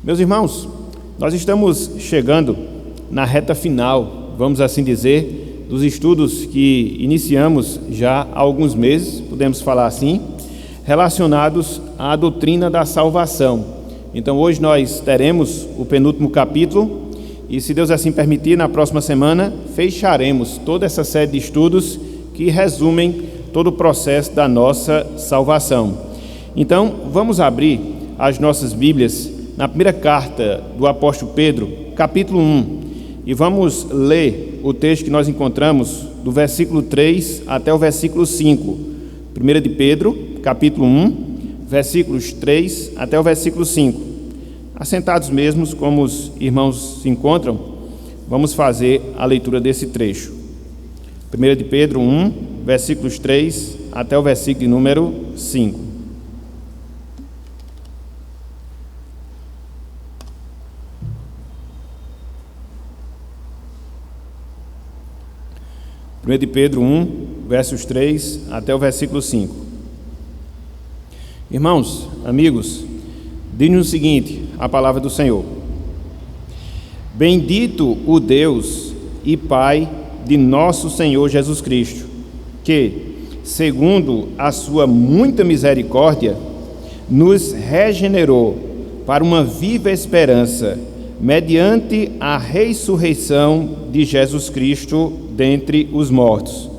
Meus irmãos, nós estamos chegando na reta final, vamos assim dizer, dos estudos que iniciamos já há alguns meses, podemos falar assim, relacionados à doutrina da salvação. Então hoje nós teremos o penúltimo capítulo e, se Deus assim permitir, na próxima semana fecharemos toda essa série de estudos que resumem todo o processo da nossa salvação. Então vamos abrir as nossas Bíblias na primeira carta do apóstolo Pedro, capítulo 1, e vamos ler o texto que nós encontramos do versículo 3 até o versículo 5. 1 de Pedro, capítulo 1, versículos 3 até o versículo 5. Assentados mesmos, como os irmãos se encontram, vamos fazer a leitura desse trecho. 1 de Pedro 1, versículos 3 até o versículo número 5. 1 de Pedro 1, versos 3 até o versículo 5. Irmãos, amigos, diz-nos o seguinte, a palavra do Senhor: Bendito o Deus e Pai de nosso Senhor Jesus Cristo, que, segundo a sua muita misericórdia, nos regenerou para uma viva esperança, mediante a ressurreição de Jesus Cristo dentre os mortos,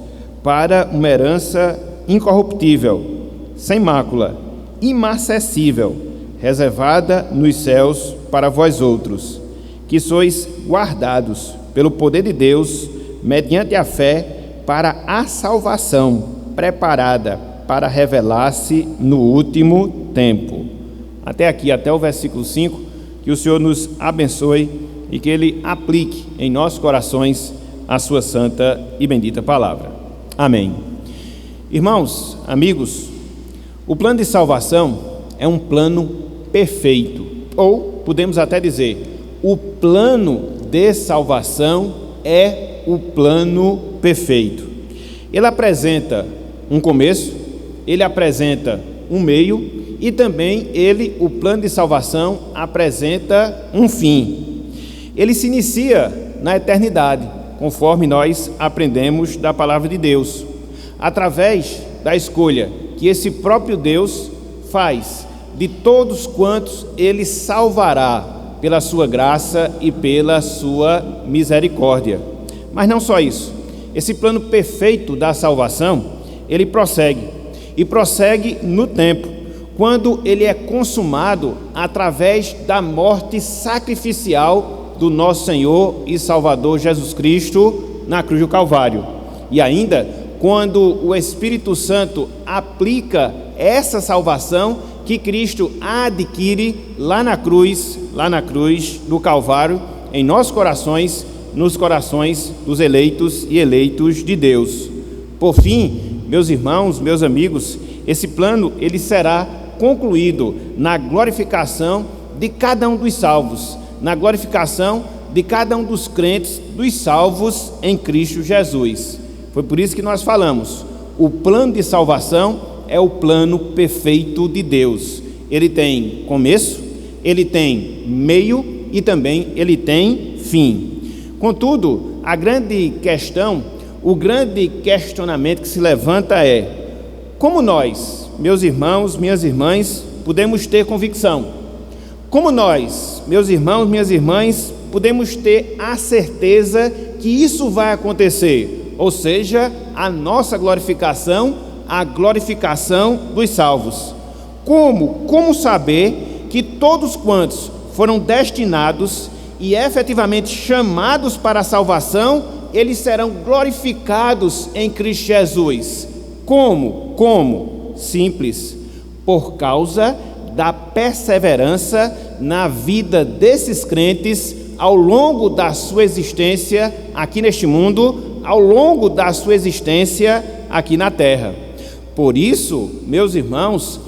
para uma herança incorruptível, sem mácula, imarcessível, reservada nos céus para vós outros, que sois guardados pelo poder de Deus, mediante a fé, para a salvação, preparada para revelar-se no último tempo. Até aqui, até o versículo 5, que o Senhor nos abençoe e que Ele aplique em nossos corações a sua santa e bendita palavra. Amém. Irmãos, amigos, o plano de salvação é um plano perfeito, ou podemos até dizer, o plano de salvação é o plano perfeito. Ele apresenta um começo, ele apresenta um meio e também o plano de salvação apresenta um fim. Ele se inicia na eternidade, conforme nós aprendemos da palavra de Deus, através da escolha que esse próprio Deus faz de todos quantos Ele salvará pela sua graça e pela sua misericórdia. Mas não só isso, esse plano perfeito da salvação, ele prossegue no tempo, quando ele é consumado através da morte sacrificial do nosso Senhor e Salvador Jesus Cristo na cruz do Calvário. E ainda, quando o Espírito Santo aplica essa salvação que Cristo adquire lá na cruz do Calvário, em nossos corações, nos corações dos eleitos e eleitos de Deus. Por fim, meus irmãos, meus amigos, esse plano ele será concluído na glorificação de cada um dos salvos, na glorificação de cada um dos crentes, dos salvos em Cristo Jesus. Foi por isso que nós falamos, o plano de salvação é o plano perfeito de Deus. Ele tem começo, ele tem meio e também ele tem fim. Contudo, a grande questão, o grande questionamento que se levanta é: como nós, meus irmãos, minhas irmãs, podemos ter convicção? Como nós, meus irmãos, minhas irmãs, podemos ter a certeza que isso vai acontecer? Ou seja, a nossa glorificação, a glorificação dos salvos. Como saber que todos quantos foram destinados e efetivamente chamados para a salvação, eles serão glorificados em Cristo Jesus? Como? Simples, por causa da perseverança na vida desses crentes ao longo da sua existência aqui neste mundo, ao longo da sua existência aqui na terra. Por isso, meus irmãos,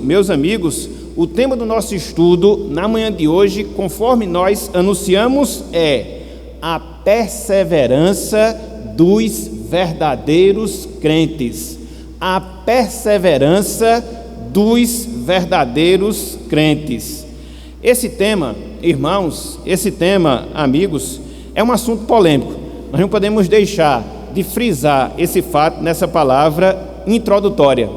meus amigos, o tema do nosso estudo na manhã de hoje, conforme nós anunciamos, é a perseverança dos verdadeiros crentes. A perseverança dos verdadeiros crentes. Esse tema, irmãos, amigos, é um assunto polêmico. Nós não podemos deixar de frisar esse fato nessa palavra introdutória.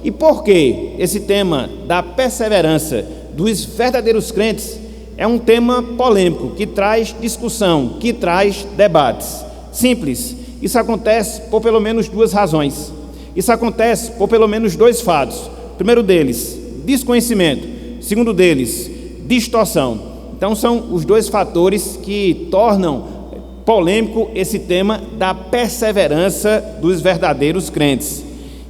E por que esse tema da perseverança dos verdadeiros crentes é um tema polêmico, que traz discussão, que traz debates? Simples, isso acontece por pelo menos duas razões. Isso acontece por pelo menos dois fatos. Primeiro deles, desconhecimento. Segundo deles, distorção. Então são os dois fatores que tornam polêmico esse tema da perseverança dos verdadeiros crentes.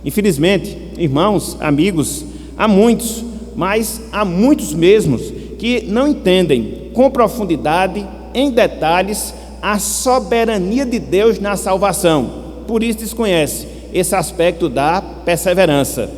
Infelizmente, irmãos, amigos, há muitos, mas há muitos mesmos, que não entendem com profundidade, em detalhes, a soberania de Deus na salvação. Por isso desconhece esse aspecto da perseverança.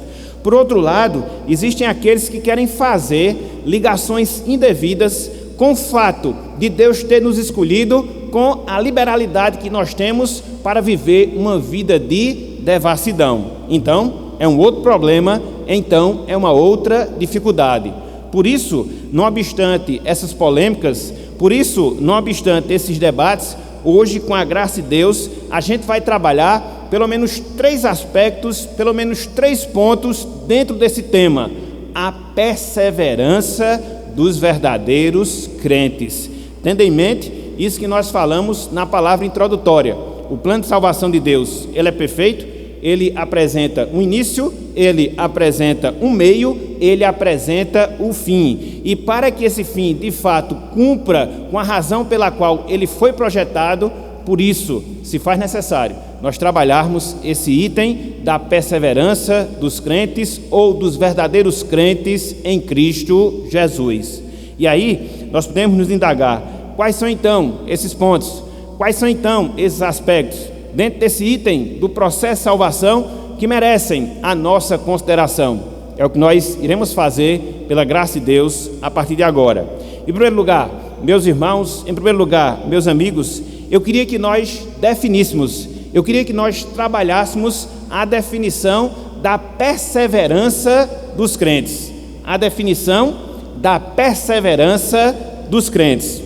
Por outro lado, existem aqueles que querem fazer ligações indevidas com o fato de Deus ter nos escolhido, com a liberalidade que nós temos para viver uma vida de devassidão. Então, é um outro problema, então é uma outra dificuldade. Por isso, não obstante essas polêmicas, por isso, não obstante esses debates, hoje, com a graça de Deus, a gente vai trabalhar pelo menos 3 aspectos, pelo menos 3 pontos dentro desse tema: a perseverança dos verdadeiros crentes. Tendo em mente isso que nós falamos na palavra introdutória. O plano de salvação de Deus, ele é perfeito, ele apresenta um início, ele apresenta um meio, ele apresenta o fim. E para que esse fim, de fato, cumpra com a razão pela qual ele foi projetado, por isso se faz necessário nós trabalharmos esse item da perseverança dos crentes ou dos verdadeiros crentes em Cristo Jesus. E aí nós podemos nos indagar: quais são então esses pontos? Quais são então esses aspectos dentro desse item do processo de salvação que merecem a nossa consideração? É o que nós iremos fazer pela graça de Deus a partir de agora. Em primeiro lugar, meus irmãos, em primeiro lugar, meus amigos, eu queria que nós definíssemos, eu queria que nós trabalhássemos a definição da perseverança dos crentes. A definição da perseverança dos crentes.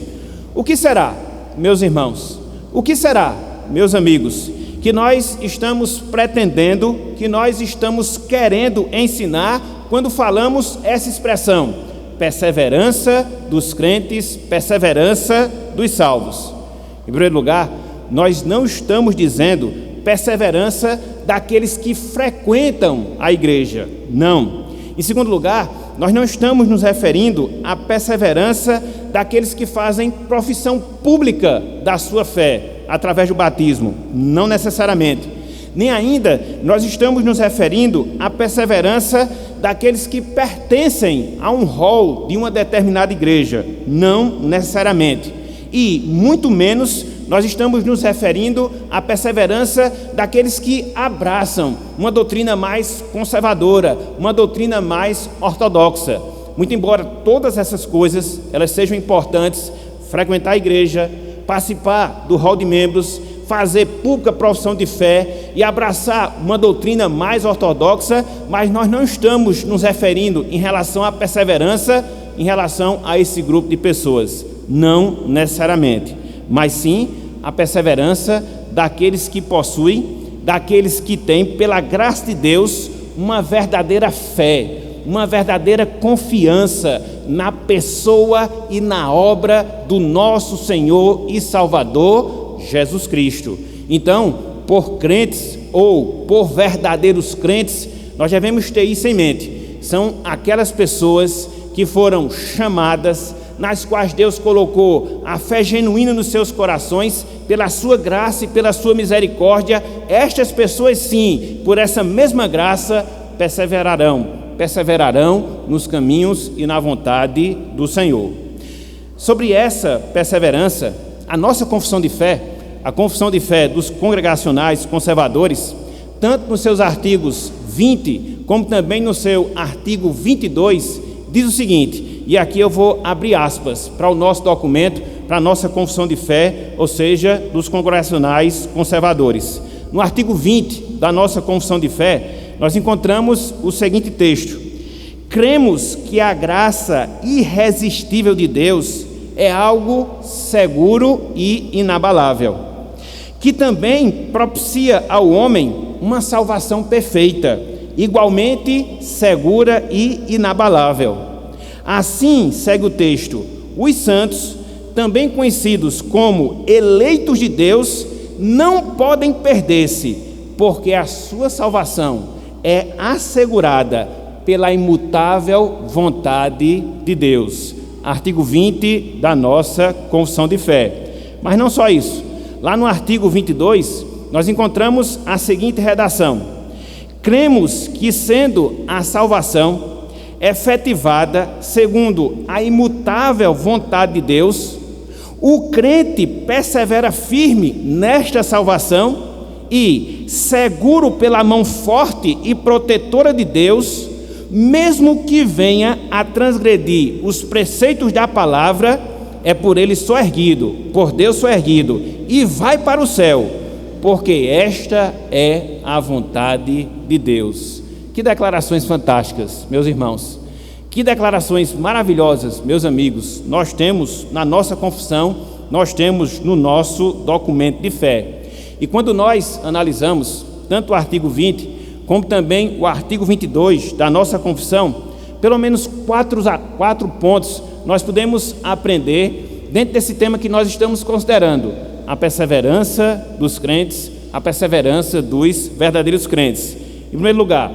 O que será, meus irmãos? O que será, meus amigos, que nós estamos pretendendo, que nós estamos querendo ensinar quando falamos essa expressão: perseverança dos crentes, perseverança dos salvos? Em primeiro lugar, nós não estamos dizendo perseverança daqueles que frequentam a igreja. Não. Em segundo lugar, nós não estamos nos referindo à perseverança daqueles que fazem profissão pública da sua fé através do batismo. Não necessariamente. Nem ainda nós estamos nos referindo à perseverança daqueles que pertencem a um rol de uma determinada igreja. Não necessariamente. E muito menos nós estamos nos referindo à perseverança daqueles que abraçam uma doutrina mais conservadora, uma doutrina mais ortodoxa. Muito embora todas essas coisas elas sejam importantes: frequentar a igreja, participar do hall de membros, fazer pública profissão de fé e abraçar uma doutrina mais ortodoxa, mas nós não estamos nos referindo em relação à perseverança em relação a esse grupo de pessoas. Não necessariamente, mas sim a perseverança daqueles que possuem, daqueles que têm, pela graça de Deus, uma verdadeira fé, uma verdadeira confiança na pessoa e na obra do nosso Senhor e Salvador Jesus Cristo. Então, por crentes ou por verdadeiros crentes, nós devemos ter isso em mente. São aquelas pessoas que foram chamadas, nas quais Deus colocou a fé genuína nos seus corações, pela sua graça e pela sua misericórdia. Estas pessoas, sim, por essa mesma graça, perseverarão nos caminhos e na vontade do Senhor. Sobre essa perseverança, a nossa confissão de fé, a confissão de fé dos congregacionais conservadores, tanto nos seus artigos 20, como também no seu artigo 22, diz o seguinte, e aqui eu vou abrir aspas para o nosso documento, para a nossa confissão de fé, ou seja, dos congregacionais conservadores. No artigo 20 da nossa confissão de fé, nós encontramos o seguinte texto: cremos que a graça irresistível de Deus é algo seguro e inabalável, que também propicia ao homem uma salvação perfeita, igualmente segura e inabalável. Assim, segue o texto, os santos, também conhecidos como eleitos de Deus, não podem perder-se, porque a sua salvação é assegurada pela imutável vontade de Deus. Artigo 20 da nossa confissão de fé. Mas não só isso. Lá no artigo 22, nós encontramos a seguinte redação: cremos que, sendo a salvação efetivada segundo a imutável vontade de Deus, o crente persevera firme nesta salvação e, seguro pela mão forte e protetora de Deus, mesmo que venha a transgredir os preceitos da palavra, é por ele soerguido, por Deus soerguido, e vai para o céu, porque esta é a vontade de Deus. Que declarações fantásticas, meus irmãos. Que declarações maravilhosas, meus amigos, nós temos na nossa confissão, nós temos no nosso documento de fé. E quando nós analisamos tanto o artigo 20, como também o artigo 22 da nossa confissão, pelo menos quatro pontos nós podemos aprender dentro desse tema que nós estamos considerando: a perseverança dos crentes, a perseverança dos verdadeiros crentes. Em primeiro lugar,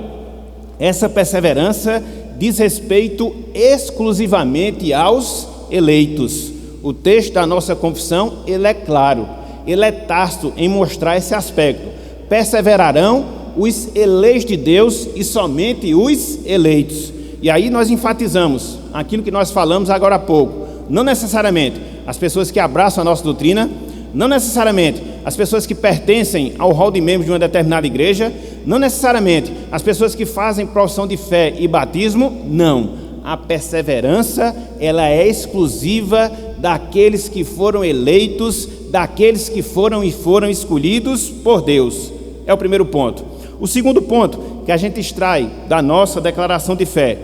essa perseverança diz respeito exclusivamente aos eleitos. O texto da nossa confissão, ele é claro, ele é tácito em mostrar esse aspecto. Perseverarão os eleitos de Deus e somente os eleitos. E aí nós enfatizamos aquilo que nós falamos agora há pouco. Não necessariamente as pessoas que abraçam a nossa doutrina, não necessariamente as pessoas que pertencem ao hall de membros de uma determinada igreja, não necessariamente as pessoas que fazem profissão de fé e batismo, não. A perseverança, ela é exclusiva daqueles que foram eleitos, daqueles que foram escolhidos por Deus. É o primeiro ponto. O segundo ponto que a gente extrai da nossa declaração de fé: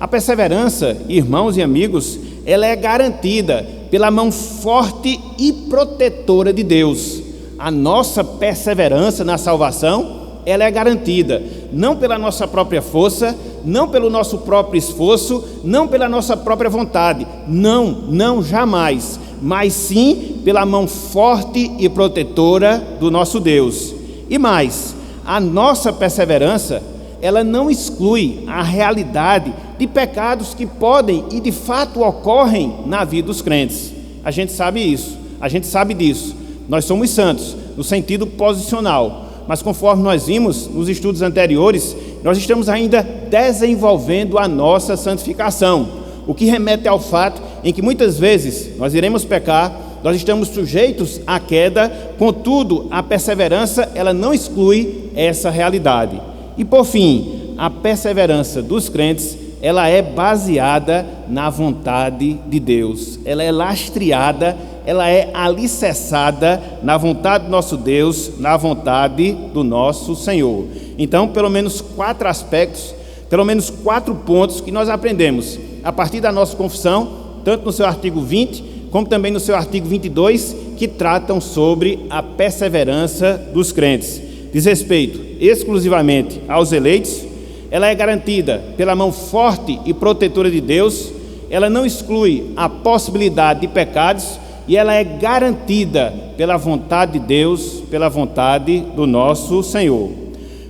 a perseverança, irmãos e amigos, ela é garantida pela mão forte e protetora de Deus. A nossa perseverança na salvação, ela é garantida não pela nossa própria força, não pelo nosso próprio esforço, não pela nossa própria vontade, não, jamais, mas sim pela mão forte e protetora do nosso Deus. E mais, a nossa perseverança, ela não exclui a realidade de pecados que podem e de fato ocorrem na vida dos crentes. A gente sabe isso, a gente sabe disso. Nós somos santos no sentido posicional, mas conforme nós vimos nos estudos anteriores, nós estamos ainda desenvolvendo a nossa santificação, o que remete ao fato em que muitas vezes nós iremos pecar, nós estamos sujeitos à queda, contudo, a perseverança, ela não exclui essa realidade. E por fim, a perseverança dos crentes, ela é baseada na vontade de Deus, ela é lastreada, ela é alicerçada na vontade do nosso Deus, na vontade do nosso Senhor. Então, pelo menos 4 aspectos, pelo menos 4 pontos que nós aprendemos a partir da nossa confissão, tanto no seu artigo 20, como também no seu artigo 22, que tratam sobre a perseverança dos crentes. Diz respeito exclusivamente aos eleitos, ela é garantida pela mão forte e protetora de Deus, ela não exclui a possibilidade de pecados e ela é garantida pela vontade de Deus, pela vontade do nosso Senhor.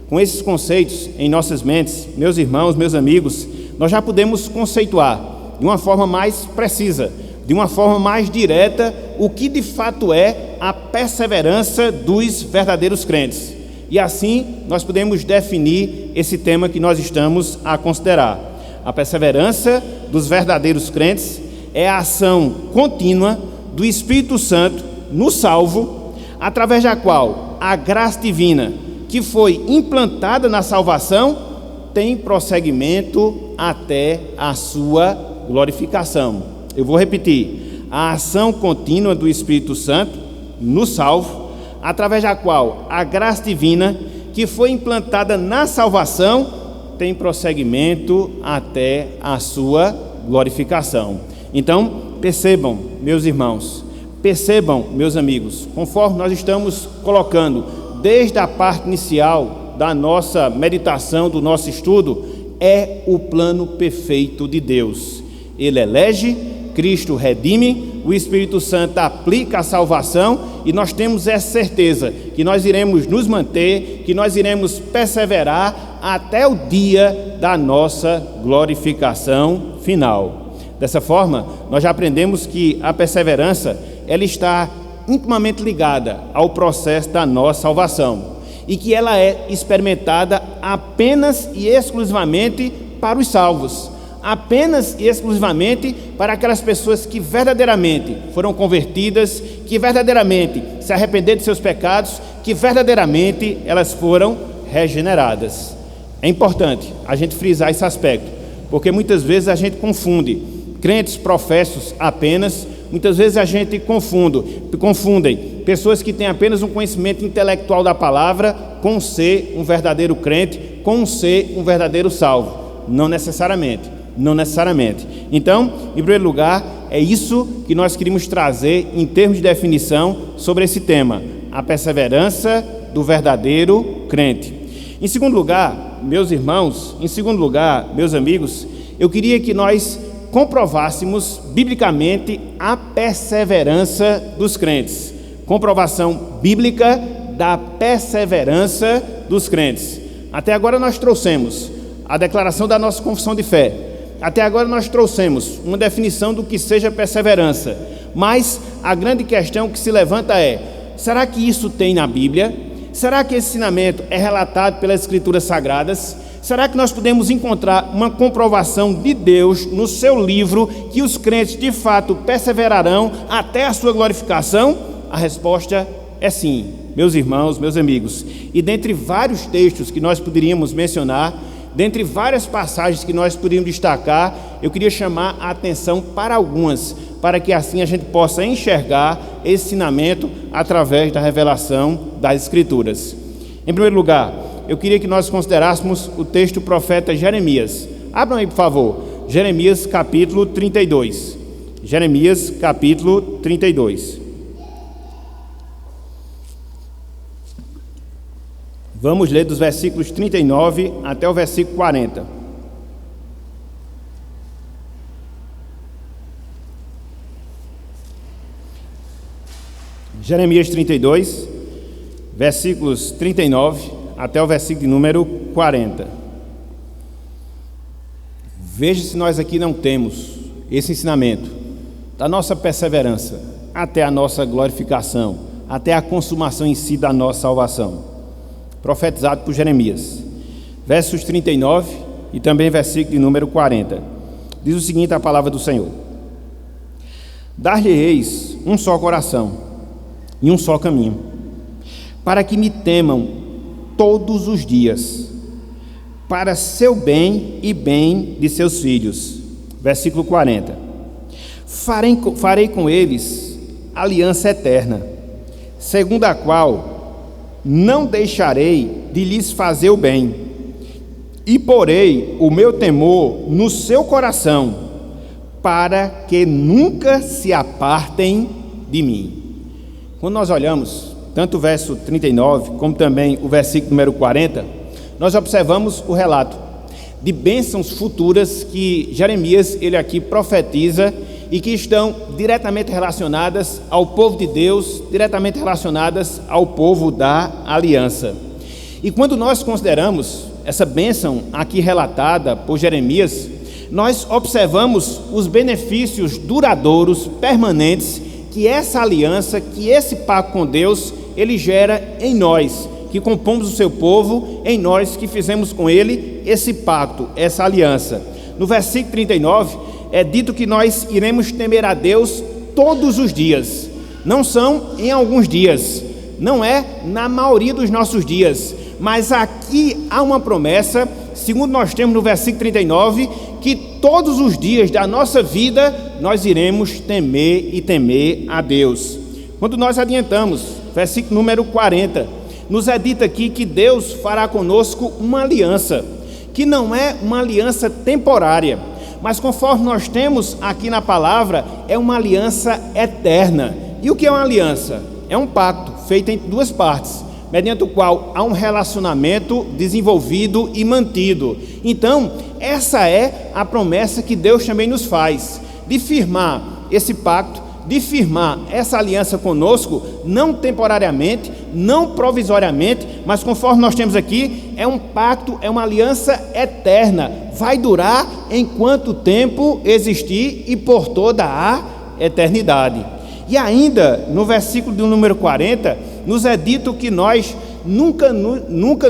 Com esses conceitos em nossas mentes, meus irmãos, meus amigos, nós já podemos conceituar de uma forma mais precisa, de uma forma mais direta, o que de fato é a perseverança dos verdadeiros crentes. E assim nós podemos definir esse tema que nós estamos a considerar. A perseverança dos verdadeiros crentes é a ação contínua do Espírito Santo no salvo, através da qual a graça divina que foi implantada na salvação tem prosseguimento até a sua glorificação. Eu vou repetir: a ação contínua do Espírito Santo no salvo, através da qual a graça divina que foi implantada na salvação tem prosseguimento até a sua glorificação. Então, percebam, meus irmãos, percebam, meus amigos, conforme nós estamos colocando desde a parte inicial da nossa meditação, do nosso estudo, é o plano perfeito de Deus. Ele elege, Cristo redime, o Espírito Santo aplica a salvação e nós temos essa certeza que nós iremos nos manter, que nós iremos perseverar até o dia da nossa glorificação final. Dessa forma, nós já aprendemos que a perseverança, ela está intimamente ligada ao processo da nossa salvação e que ela é experimentada apenas e exclusivamente para os salvos, apenas e exclusivamente para aquelas pessoas que verdadeiramente foram convertidas, que verdadeiramente se arrependeram de seus pecados, que verdadeiramente elas foram regeneradas. É importante a gente frisar esse aspecto, porque muitas vezes a gente confunde crentes professos apenas, muitas vezes a gente confundem pessoas que têm apenas um conhecimento intelectual da palavra com ser um verdadeiro crente, com ser um verdadeiro salvo. Não necessariamente. Então, em primeiro lugar, é isso que nós queríamos trazer em termos de definição sobre esse tema, a perseverança do verdadeiro crente. Em segundo lugar, meus irmãos, meus amigos, eu queria que nós comprovássemos biblicamente a perseverança dos crentes. Comprovação bíblica da perseverança dos crentes. Até agora nós trouxemos a declaração da nossa confissão de fé. Até agora nós trouxemos uma definição do que seja perseverança. Mas a grande questão que se levanta é: será que isso tem na Bíblia? Será que esse ensinamento é relatado pelas Escrituras Sagradas? Será que nós podemos encontrar uma comprovação de Deus no seu livro que os crentes de fato perseverarão até a sua glorificação? A resposta é sim, meus irmãos, meus amigos. E dentre vários textos que nós poderíamos mencionar, dentre várias passagens que nós poderíamos destacar, eu queria chamar a atenção para algumas, para que assim a gente possa enxergar esse ensinamento através da revelação das Escrituras. Em primeiro lugar, eu queria que nós considerássemos o texto do profeta Jeremias. Abram aí, por favor, Jeremias capítulo 32. Jeremias capítulo 32. Vamos ler dos versículos 39 até o versículo 40. Jeremias 32, versículos 39 até o versículo de número 40. Veja se nós aqui não temos esse ensinamento da nossa perseverança até a nossa glorificação, até a consumação em si da nossa salvação. Profetizado por Jeremias, versos 39 e também versículo de número 40. Diz o seguinte a palavra do Senhor: Dar-lhe-eis um só coração e um só caminho, para que me temam todos os dias, para seu bem e bem de seus filhos. Versículo 40. Farei com eles aliança eterna, segundo a qual não deixarei de lhes fazer o bem, e porei o meu temor no seu coração, para que nunca se apartem de mim. Quando nós olhamos tanto o verso 39, como também o versículo número 40, nós observamos o relato de bênçãos futuras que Jeremias, ele aqui profetiza e que estão diretamente relacionadas ao povo de Deus, diretamente relacionadas ao povo da aliança. E quando nós consideramos essa bênção aqui relatada por Jeremias, nós observamos os benefícios duradouros, permanentes, que essa aliança, que esse pacto com Deus, ele gera em nós, que compomos o seu povo, em nós que fizemos com ele esse pacto, essa aliança. No versículo 39, é dito que nós iremos temer a Deus todos os dias. Não são em alguns dias, não é na maioria dos nossos dias, mas aqui há uma promessa, segundo nós temos no versículo 39, que todos os dias da nossa vida nós iremos temer a Deus. Quando nós adiantamos, versículo número 40, nos é dito aqui que Deus fará conosco uma aliança, que não é uma aliança temporária, mas conforme nós temos aqui na palavra, é uma aliança eterna. E o que é uma aliança? É um pacto feito em duas partes, mediante o qual há um relacionamento desenvolvido e mantido. Então, essa é a promessa que Deus também nos faz, de firmar esse pacto, de firmar essa aliança conosco, não temporariamente, não provisoriamente, mas conforme nós temos aqui, é um pacto, é uma aliança eterna, vai durar enquanto o tempo existir e por toda a eternidade. E ainda, no versículo do número 40, nos é dito que nós nunca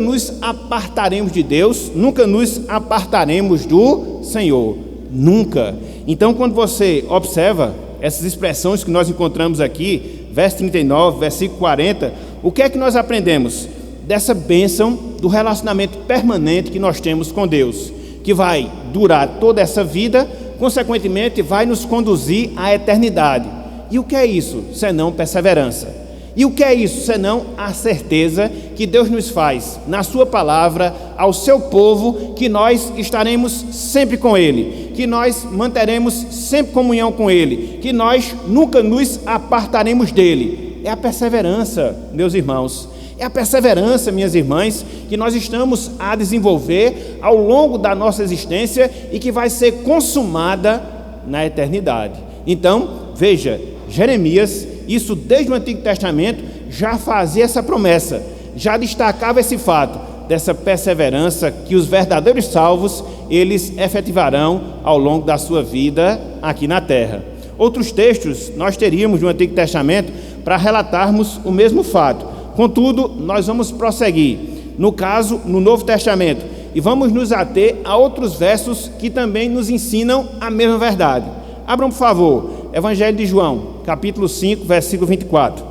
nos apartaremos de Deus, nunca nos apartaremos do Senhor, nunca. Então, quando você observa essas expressões que nós encontramos aqui, verso 39, versículo 40, o que é que nós aprendemos? Dessa bênção do relacionamento permanente que nós temos com Deus, que vai durar toda essa vida, consequentemente vai nos conduzir à eternidade. E o que é isso, senão perseverança? E o que é isso, senão a certeza que Deus nos faz, na sua palavra, ao seu povo, que nós estaremos sempre com Ele, que nós manteremos sempre comunhão com Ele, que nós nunca nos apartaremos dEle. É a perseverança, meus irmãos, é a perseverança, minhas irmãs, que nós estamos a desenvolver ao longo da nossa existência e que vai ser consumada na eternidade. Então, veja, Jeremias, isso desde o Antigo Testamento, já fazia essa promessa, já destacava esse fato, dessa perseverança que os verdadeiros salvos, eles efetivarão ao longo da sua vida aqui na terra. Outros textos nós teríamos no Antigo Testamento para relatarmos o mesmo fato. Contudo, nós vamos prosseguir, no caso, no Novo Testamento, e vamos nos ater a outros versos que também nos ensinam a mesma verdade. Abram, por favor, Evangelho de João, capítulo 5, versículo 24.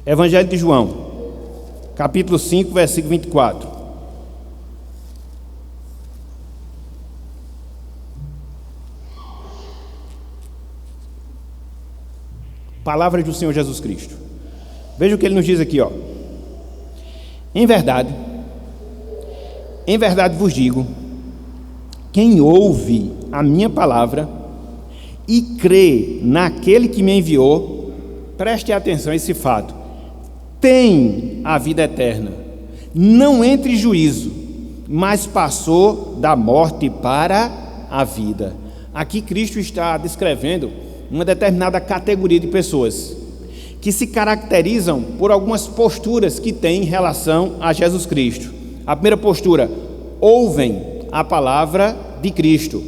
Evangelho de João, capítulo 5, versículo 24. Palavra do Senhor Jesus Cristo. Veja o que ele nos diz aqui, ó. Em verdade vos digo, quem ouve a minha palavra e crê naquele que me enviou, preste atenção a esse fato, tem a vida eterna, não entra em juízo, mas passou da morte para a vida. Aqui Cristo está descrevendo uma determinada categoria de pessoas que se caracterizam por algumas posturas que têm em relação a Jesus Cristo. A primeira postura, ouvem a palavra de Cristo.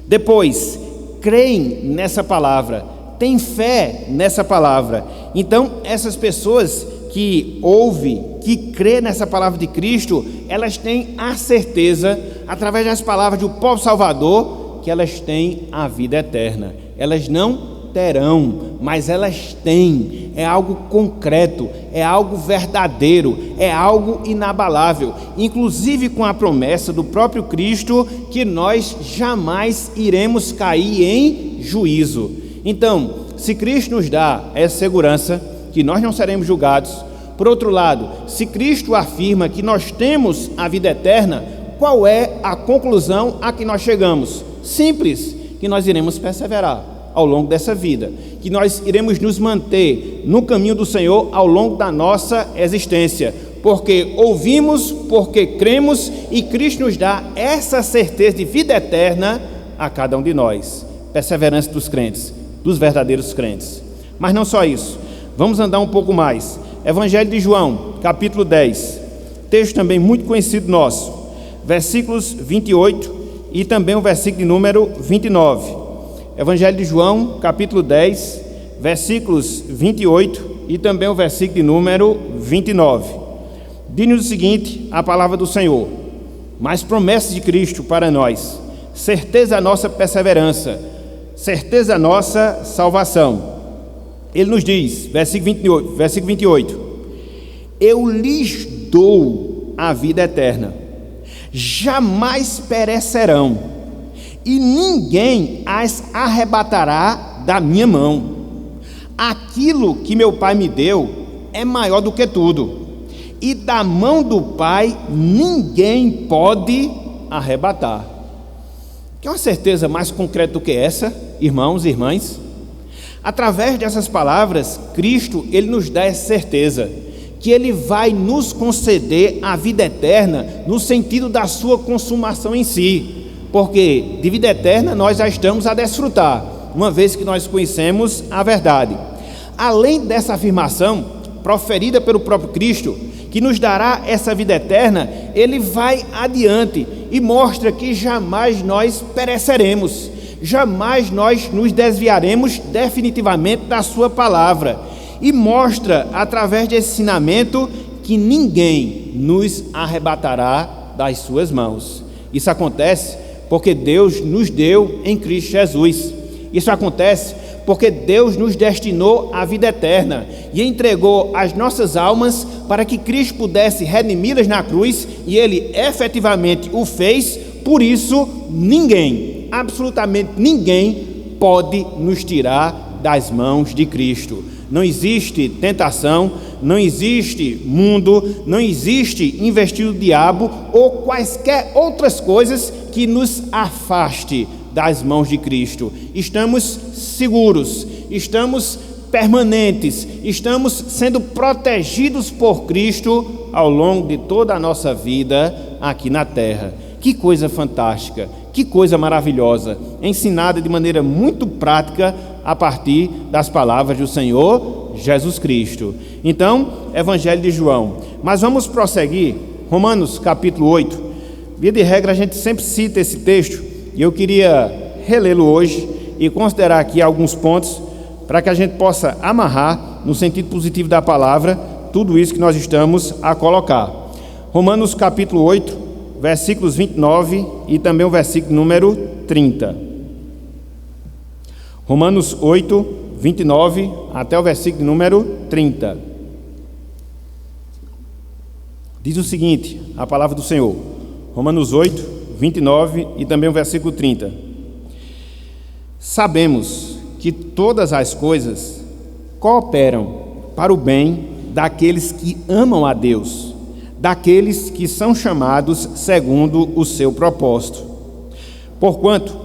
Depois, creem nessa palavra, têm fé nessa palavra. Então, essas pessoas que ouvem, que crê nessa palavra de Cristo, elas têm a certeza, através das palavras do próprio Salvador, que elas têm a vida eterna. Elas não terão, mas elas têm. É algo concreto, é algo verdadeiro, é algo inabalável, inclusive com a promessa do próprio Cristo que nós jamais iremos cair em juízo. Então, se Cristo nos dá essa segurança que nós não seremos julgados, por outro lado, se Cristo afirma que nós temos a vida eterna, qual é a conclusão a que nós chegamos? Simples, que nós iremos perseverar ao longo dessa vida, que nós iremos nos manter no caminho do Senhor ao longo da nossa existência, porque ouvimos, porque cremos, e Cristo nos dá essa certeza de vida eterna a cada um de nós. Perseverança dos crentes, dos verdadeiros crentes. Mas não só isso, vamos andar um pouco mais. Evangelho de João, capítulo 10, texto também muito conhecido nosso, versículos 28 e também o versículo de número 29. Evangelho de João, capítulo 10, versículos 28 e também o versículo de número 29. Diz-nos o seguinte, a palavra do Senhor: mais promessas de Cristo para nós, certeza a nossa perseverança, certeza a nossa salvação. Ele nos diz, versículo 28, eu lhes dou a vida eterna, jamais perecerão, e ninguém as arrebatará da minha mão. Aquilo que meu Pai me deu é maior do que tudo, e da mão do Pai ninguém pode arrebatar. Quer uma certeza mais concreta do que essa, irmãos e irmãs? Através dessas palavras, Cristo, Ele nos dá essa certeza, que Ele vai nos conceder a vida eterna, no sentido da sua consumação em si, porque de vida eterna nós já estamos a desfrutar, uma vez que nós conhecemos a verdade. Além dessa afirmação, proferida pelo próprio Cristo, que nos dará essa vida eterna, Ele vai adiante e mostra que jamais nós pereceremos, jamais nós nos desviaremos definitivamente da sua palavra, e mostra através desse ensinamento que ninguém nos arrebatará das suas mãos. Isso acontece porque Deus nos deu em Cristo Jesus. Isso acontece porque Deus nos destinou à vida eterna e entregou as nossas almas para que Cristo pudesse redimi-las na cruz, e Ele efetivamente o fez. Por isso, ninguém, absolutamente ninguém, pode nos tirar das mãos de Cristo. Não existe tentação, não existe mundo, não existe investido do diabo ou quaisquer outras coisas que nos afaste das mãos de Cristo. Estamos seguros, estamos permanentes, estamos sendo protegidos por Cristo ao longo de toda a nossa vida aqui na terra. Que coisa fantástica, que coisa maravilhosa, ensinada de maneira muito prática a partir das palavras do Senhor Jesus Cristo. Então, Evangelho de João. Mas vamos prosseguir, Romanos capítulo 8. Via de regra a gente sempre cita esse texto, e eu queria relê-lo hoje e considerar aqui alguns pontos para que a gente possa amarrar, no sentido positivo da palavra, tudo isso que nós estamos a colocar. Romanos capítulo 8, versículos 29 e também o versículo número 30. Romanos 8, 29 até o versículo número 30. Diz o seguinte, a palavra do Senhor. Romanos 8, 29 e também o versículo 30. Sabemos que todas as coisas cooperam para o bem daqueles que amam a Deus, daqueles que são chamados segundo o seu propósito. Porquanto,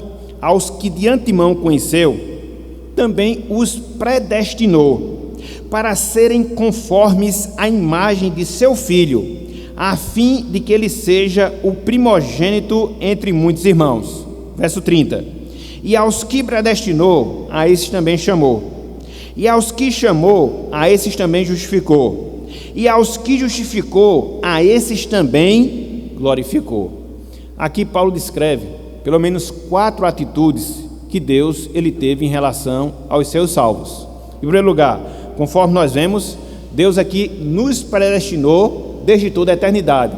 aos que de antemão conheceu, também os predestinou para serem conformes à imagem de seu Filho, a fim de que ele seja o primogênito entre muitos irmãos. Verso 30. E aos que predestinou, a esses também chamou. E aos que chamou, a esses também justificou. E aos que justificou, a esses também glorificou. Aqui Paulo descreve pelo menos 4 atitudes que Deus ele teve em relação aos seus salvos. Em primeiro lugar, conforme nós vemos, Deus aqui nos predestinou desde toda a eternidade,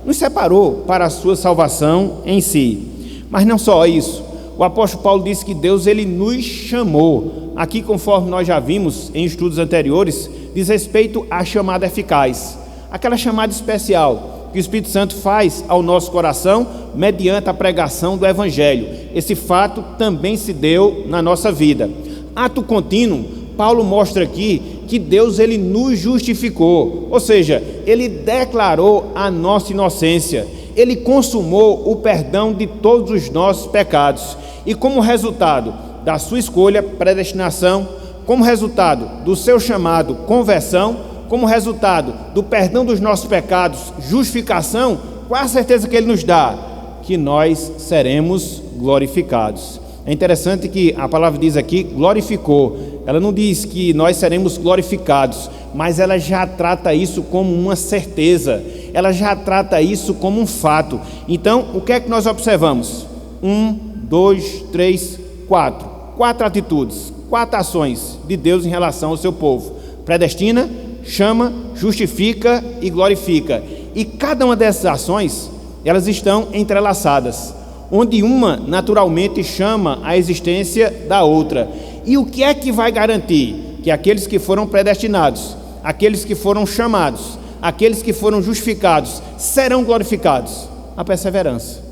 nos separou para a sua salvação em si. Mas não só isso, o apóstolo Paulo disse que Deus ele nos chamou. Aqui, conforme nós já vimos em estudos anteriores, diz respeito à chamada eficaz, aquela chamada especial que o Espírito Santo faz ao nosso coração mediante a pregação do Evangelho. Esse fato também se deu na nossa vida. Ato contínuo, Paulo mostra aqui que Deus ele nos justificou, ou seja, ele declarou a nossa inocência, ele consumou o perdão de todos os nossos pecados, e como resultado da sua escolha, predestinação, como resultado do seu chamado, conversão, como resultado do perdão dos nossos pecados, justificação, qual a certeza que ele nos dá? Que nós seremos glorificados. É interessante que a palavra diz aqui, glorificou. Ela não diz que nós seremos glorificados, mas ela já trata isso como uma certeza. Ela já trata isso como um fato. Então, o que é que nós observamos? 1, 2, 3, 4. 4 atitudes, 4 ações de Deus em relação ao seu povo. Predestina, chama, justifica e glorifica. E cada uma dessas ações, elas estão entrelaçadas, onde uma naturalmente chama a existência da outra. E o que é que vai garantir que aqueles que foram predestinados, aqueles que foram chamados, aqueles que foram justificados, serão glorificados? A perseverança,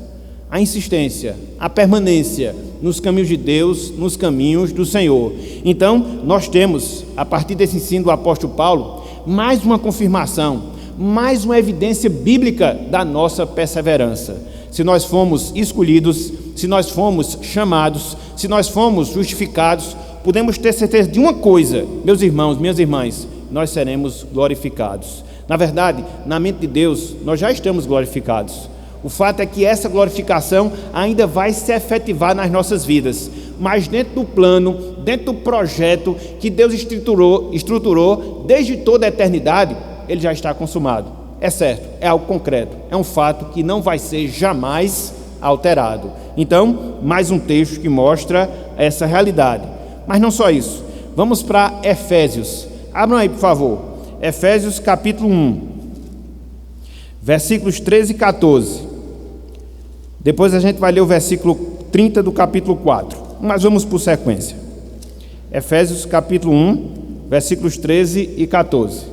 a insistência, a permanência nos caminhos de Deus, nos caminhos do Senhor. Então, nós temos, a partir desse ensino do apóstolo Paulo, mais uma confirmação, mais uma evidência bíblica da nossa perseverança. Se nós fomos escolhidos, se nós fomos chamados, se nós fomos justificados, podemos ter certeza de uma coisa, meus irmãos, minhas irmãs: nós seremos glorificados. Na verdade, na mente de Deus, nós já estamos glorificados. O fato é que essa glorificação ainda vai se efetivar nas nossas vidas, mas dentro do plano, dentro do projeto que Deus estruturou desde toda a eternidade, ele já está consumado. É certo, é algo concreto, é um fato que não vai ser jamais alterado. Então, mais um texto que mostra essa realidade. Mas não só isso, vamos para Efésios. Abram aí, por favor, Efésios capítulo 1, versículos 13 e 14. Depois a gente vai ler o versículo 30 do capítulo 4, mas vamos por sequência. Efésios capítulo 1, versículos 13 e 14.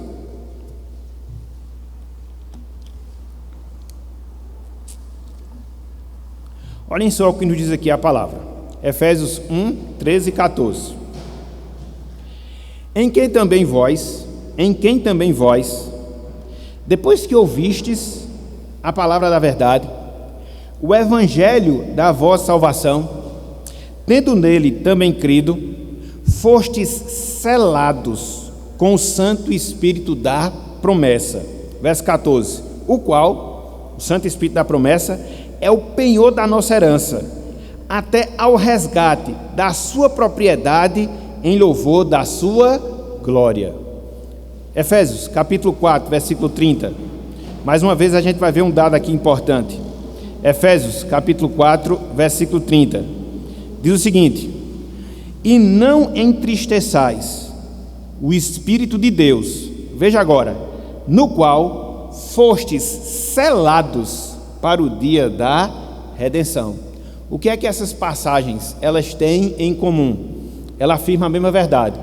Olhem só o que nos diz aqui a palavra. Efésios 1, 13 e 14. Em quem também vós, depois que ouvistes a palavra da verdade, o evangelho da vossa salvação, tendo nele também crido, fostes selados com o Santo Espírito da promessa. Verso 14. O qual, o Santo Espírito da promessa, é o penhor da nossa herança, até ao resgate da sua propriedade, em louvor da sua glória. Efésios capítulo 4, versículo 30. Mais uma vez a gente vai ver um dado aqui importante. Efésios capítulo 4, versículo 30. Diz o seguinte: e não entristeçais o Espírito de Deus, veja agora, no qual fostes selados para o dia da redenção. O que é que essas passagens elas têm em comum? Ela afirma a mesma verdade,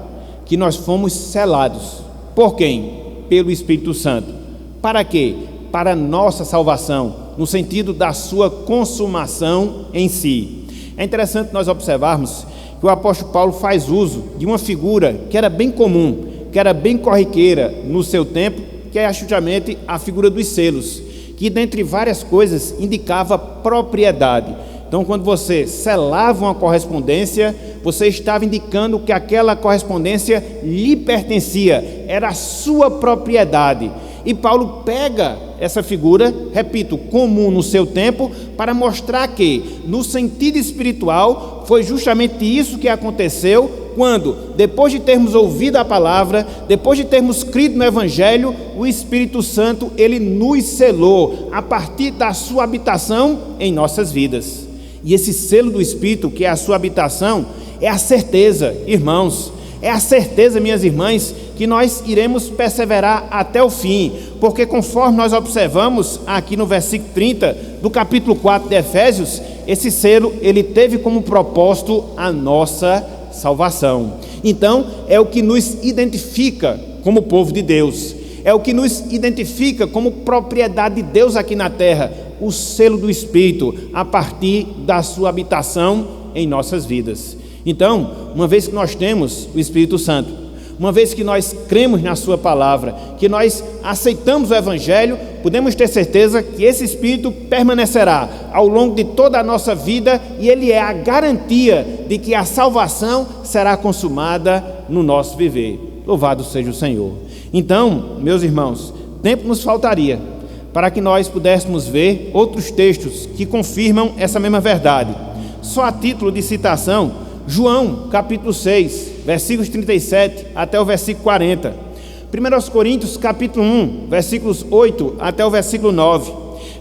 que nós fomos selados. Por quem? Pelo Espírito Santo. Para quê? Para a nossa salvação, no sentido da sua consumação em si. É interessante nós observarmos que o apóstolo Paulo faz uso de uma figura que era bem comum, que era bem corriqueira no seu tempo, que é justamente a figura dos selos, que dentre várias coisas indicava propriedade. Então, quando você selava uma correspondência, você estava indicando que aquela correspondência lhe pertencia, era a sua propriedade. E Paulo pega essa figura, repito, comum no seu tempo, para mostrar que, no sentido espiritual, foi justamente isso que aconteceu quando, depois de termos ouvido a palavra, depois de termos crido no Evangelho, o Espírito Santo, ele nos selou a partir da sua habitação em nossas vidas. E esse selo do Espírito, que é a sua habitação, é a certeza, irmãos, é a certeza, minhas irmãs, que nós iremos perseverar até o fim, porque conforme nós observamos aqui no versículo 30 do capítulo 4 de Efésios, esse selo, ele teve como propósito a nossa salvação. Então, é o que nos identifica como povo de Deus, é o que nos identifica como propriedade de Deus aqui na terra, o selo do Espírito, a partir da sua habitação em nossas vidas. Então, uma vez que nós temos o Espírito Santo, uma vez que nós cremos na sua palavra, que nós aceitamos o Evangelho, podemos ter certeza que esse Espírito permanecerá ao longo de toda a nossa vida e ele é a garantia de que a salvação será consumada no nosso viver. Louvado seja o Senhor. Então, meus irmãos, tempo nos faltaria para que nós pudéssemos ver outros textos que confirmam essa mesma verdade. Só a título de citação, João, capítulo 6, versículos 37 até o versículo 40. 1 Coríntios, capítulo 1, versículos 8 até o versículo 9.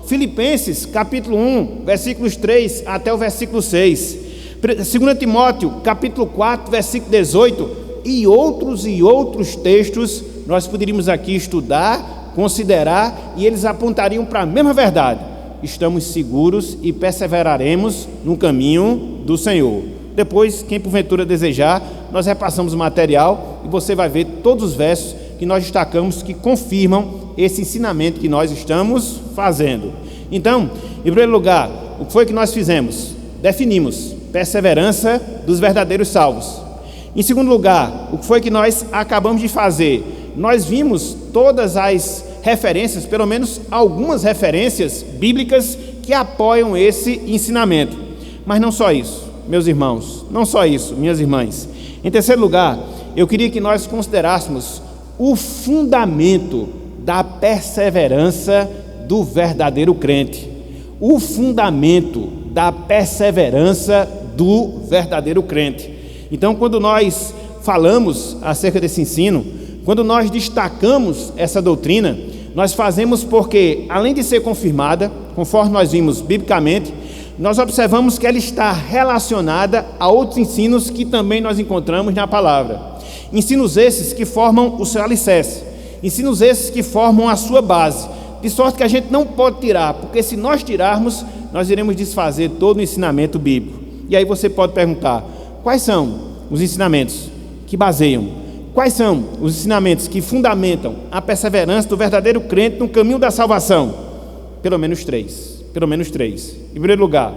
Filipenses, capítulo 1, versículos 3 até o versículo 6. 2 Timóteo, capítulo 4, versículo 18. E outros textos nós poderíamos aqui estudar, considerar, e eles apontariam para a mesma verdade. Estamos seguros e perseveraremos no caminho do Senhor. Depois, quem porventura desejar, nós repassamos o material e você vai ver todos os versos que nós destacamos que confirmam esse ensinamento que nós estamos fazendo. Então, em primeiro lugar, o que foi que nós fizemos? Definimos perseverança dos verdadeiros salvos. Em segundo lugar, o que foi que nós acabamos de fazer? Nós vimos todas as referências, pelo menos algumas referências bíblicas que apoiam esse ensinamento. Mas não só isso, meus irmãos, não só isso, minhas irmãs. Em terceiro lugar, eu queria que nós considerássemos o fundamento da perseverança do verdadeiro crente. O fundamento da perseverança do verdadeiro crente. Então, quando nós falamos acerca desse ensino, quando nós destacamos essa doutrina, nós fazemos porque, além de ser confirmada, conforme nós vimos biblicamente, nós observamos que ela está relacionada a outros ensinos que também nós encontramos na palavra. Ensinos esses que formam o seu alicerce, ensinos esses que formam a sua base, de sorte que a gente não pode tirar, porque se nós tirarmos, nós iremos desfazer todo o ensinamento bíblico. E aí você pode perguntar, quais são os ensinamentos que baseiam, quais são os ensinamentos que fundamentam a perseverança do verdadeiro crente no caminho da salvação? Pelo menos três. Em primeiro lugar,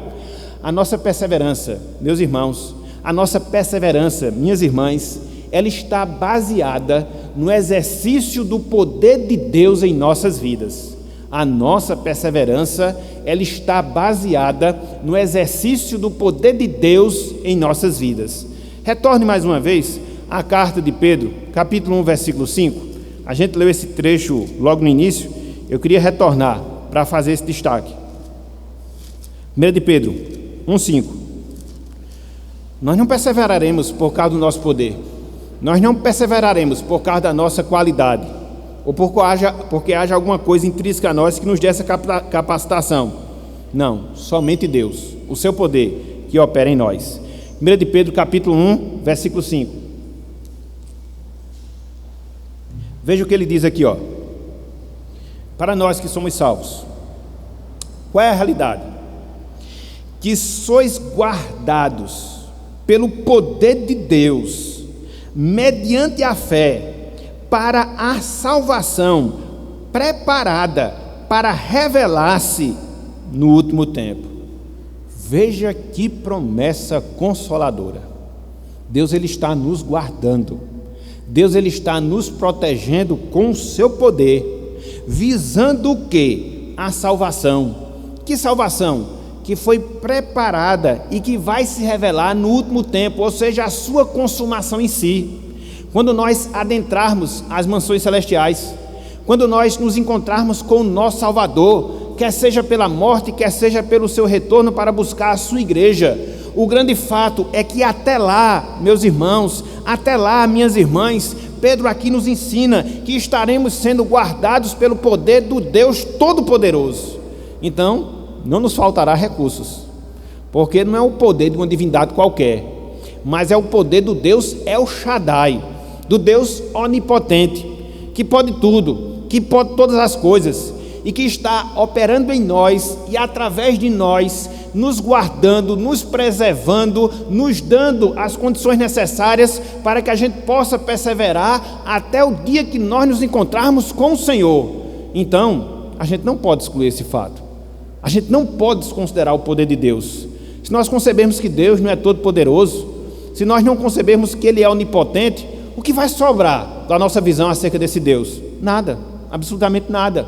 a nossa perseverança, meus irmãos, a nossa perseverança, minhas irmãs, ela está baseada no exercício do poder de Deus em nossas vidas. A nossa perseverança, ela está baseada no exercício do poder de Deus em nossas vidas. Retorne mais uma vez à carta de Pedro, capítulo 1, versículo 5. A gente leu esse trecho logo no início, eu queria retornar para fazer esse destaque. 1 de Pedro 1, 5. Nós não perseveraremos por causa do nosso poder. Nós não perseveraremos por causa da nossa qualidade, ou porque haja alguma coisa intrínseca a nós que nos dê essa capacitação. Não, somente Deus, o seu poder que opera em nós. 1 de Pedro capítulo 1, versículo 5. Veja o que ele diz aqui, ó. Para nós que somos salvos, qual é a realidade? Que sois guardados pelo poder de Deus, mediante a fé, para a salvação preparada para revelar-se no último tempo. Veja que promessa consoladora. Deus, ele está nos guardando. Deus, ele está nos protegendo com o seu poder, visando o quê? A salvação. Que salvação? Que foi preparada e que vai se revelar no último tempo, ou seja, a sua consumação em si. Quando nós adentrarmos as mansões celestiais, quando nós nos encontrarmos com o nosso Salvador, quer seja pela morte, quer seja pelo seu retorno para buscar a sua igreja, o grande fato é que até lá, meus irmãos, até lá, minhas irmãs, Pedro aqui nos ensina que estaremos sendo guardados pelo poder do Deus Todo-Poderoso. Então, não nos faltará recursos, porque não é o poder de uma divindade qualquer, mas é o poder do Deus El Shaddai, do Deus onipotente, que pode tudo, que pode todas as coisas, e que está operando em nós e através de nós, nos guardando, nos preservando, nos dando as condições necessárias para que a gente possa perseverar até o dia que nós nos encontrarmos com o Senhor. Então, a gente não pode excluir esse fato, a gente não pode desconsiderar o poder de Deus. Se nós concebermos que Deus não é todo poderoso, se nós não concebermos que Ele é onipotente, o que vai sobrar da nossa visão acerca desse Deus? Nada, absolutamente nada.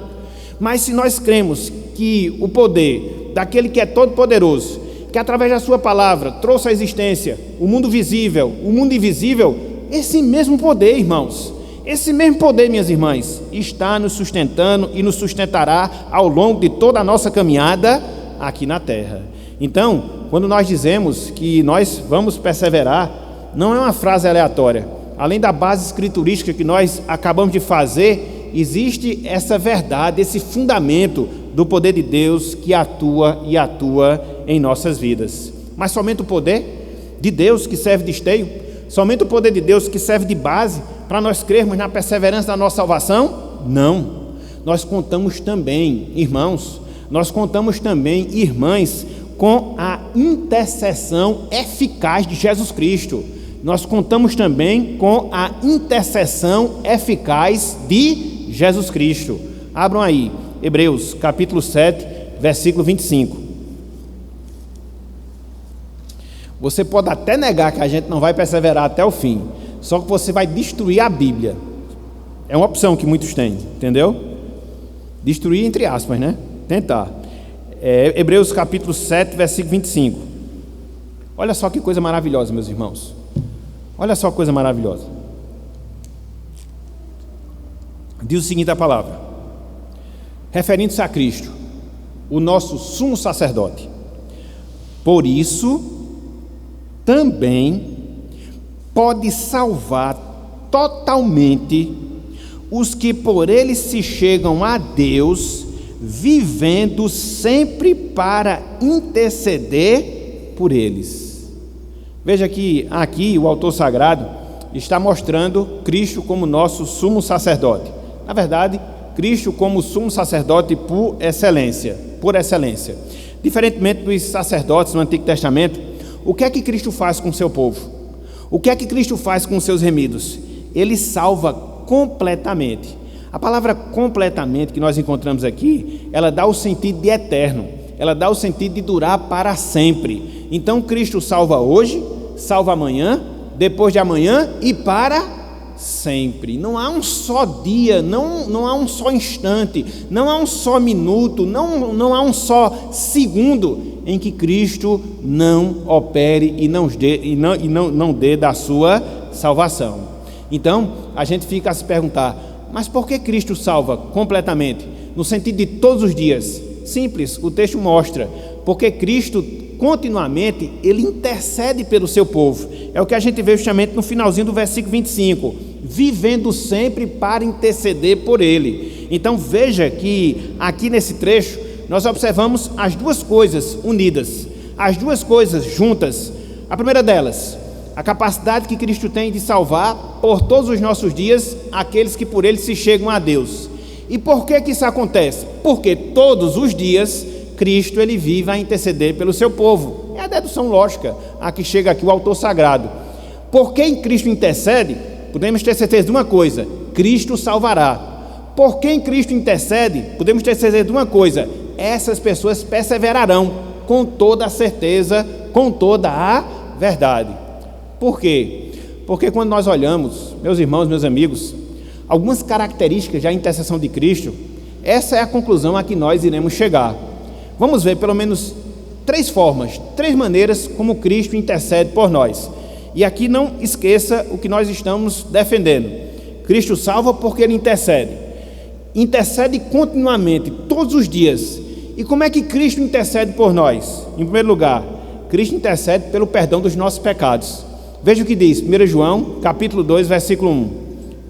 Mas se nós cremos que o poder daquele que é todo poderoso, que através da sua palavra trouxe à existência o mundo visível, o mundo invisível, esse mesmo poder, irmãos, esse mesmo poder, minhas irmãs, está nos sustentando e nos sustentará ao longo de toda a nossa caminhada aqui na terra. Então, quando nós dizemos que nós vamos perseverar, não é uma frase aleatória. Além da base escriturística que nós acabamos de fazer, existe essa verdade, esse fundamento do poder de Deus que atua e atua em nossas vidas. Mas somente o poder de Deus que serve de esteio, somente o poder de Deus que serve de base para nós crermos na perseverança da nossa salvação? Não. Nós contamos também, irmãos, nós contamos também, irmãs, com a intercessão eficaz de Jesus Cristo. Nós contamos também com a intercessão eficaz de Jesus Cristo. Abram aí, Hebreus capítulo 7, versículo 25. Você pode até negar que a gente não vai perseverar até o fim, só que você vai destruir a Bíblia. É uma opção que muitos têm, entendeu? Destruir entre aspas, né? Tentar. Hebreus capítulo 7, versículo 25. Olha só que coisa maravilhosa, meus irmãos. Olha só que coisa maravilhosa. Diz o seguinte a palavra, referindo-se a Cristo, o nosso sumo sacerdote. Por isso, também pode salvar totalmente os que por ele se chegam a Deus, vivendo sempre para interceder por eles. Veja que aqui o autor sagrado está mostrando Cristo como nosso sumo sacerdote. Na verdade, Cristo como sumo sacerdote por excelência. Diferentemente dos sacerdotes no Antigo Testamento, o que é que Cristo faz com o seu povo? O que é que Cristo faz com os seus remidos? Ele salva completamente. A palavra completamente que nós encontramos aqui, ela dá o sentido de eterno, ela dá o sentido de durar para sempre. Então Cristo salva hoje, salva amanhã, depois de amanhã e para sempre. Não há um só dia, não há um só instante, não há um só minuto, não há um só segundo em que Cristo não opere e não dê da sua salvação. Então, a gente fica a se perguntar, mas por que Cristo salva completamente? No sentido de todos os dias? Simples, o texto mostra, porque Cristo continuamente, ele intercede pelo seu povo. É o que a gente vê justamente no finalzinho do versículo 25, vivendo sempre para interceder por ele. Então veja que aqui nesse trecho, nós observamos as duas coisas unidas, as duas coisas juntas. A primeira delas, a capacidade que Cristo tem de salvar por todos os nossos dias aqueles que por ele se chegam a Deus. E por que isso acontece? Porque todos os dias Cristo ele vive a interceder pelo seu povo. É a dedução lógica a que chega aqui o autor sagrado. Por quem Cristo intercede? Podemos ter certeza de uma coisa: Cristo salvará. Por quem Cristo intercede? Podemos ter certeza de uma coisa: essas pessoas perseverarão com toda a certeza, com toda a verdade. Por quê? Porque quando nós olhamos, meus irmãos, meus amigos, algumas características da intercessão de Cristo, essa é a conclusão a que nós iremos chegar. Vamos ver pelo menos três maneiras como Cristo intercede por nós. E aqui não esqueça o que nós estamos defendendo. Cristo salva porque ele intercede. Intercede continuamente, todos os dias. E como é que Cristo intercede por nós? Em primeiro lugar, Cristo intercede pelo perdão dos nossos pecados. Veja o que diz 1 João, capítulo 2, versículo 1.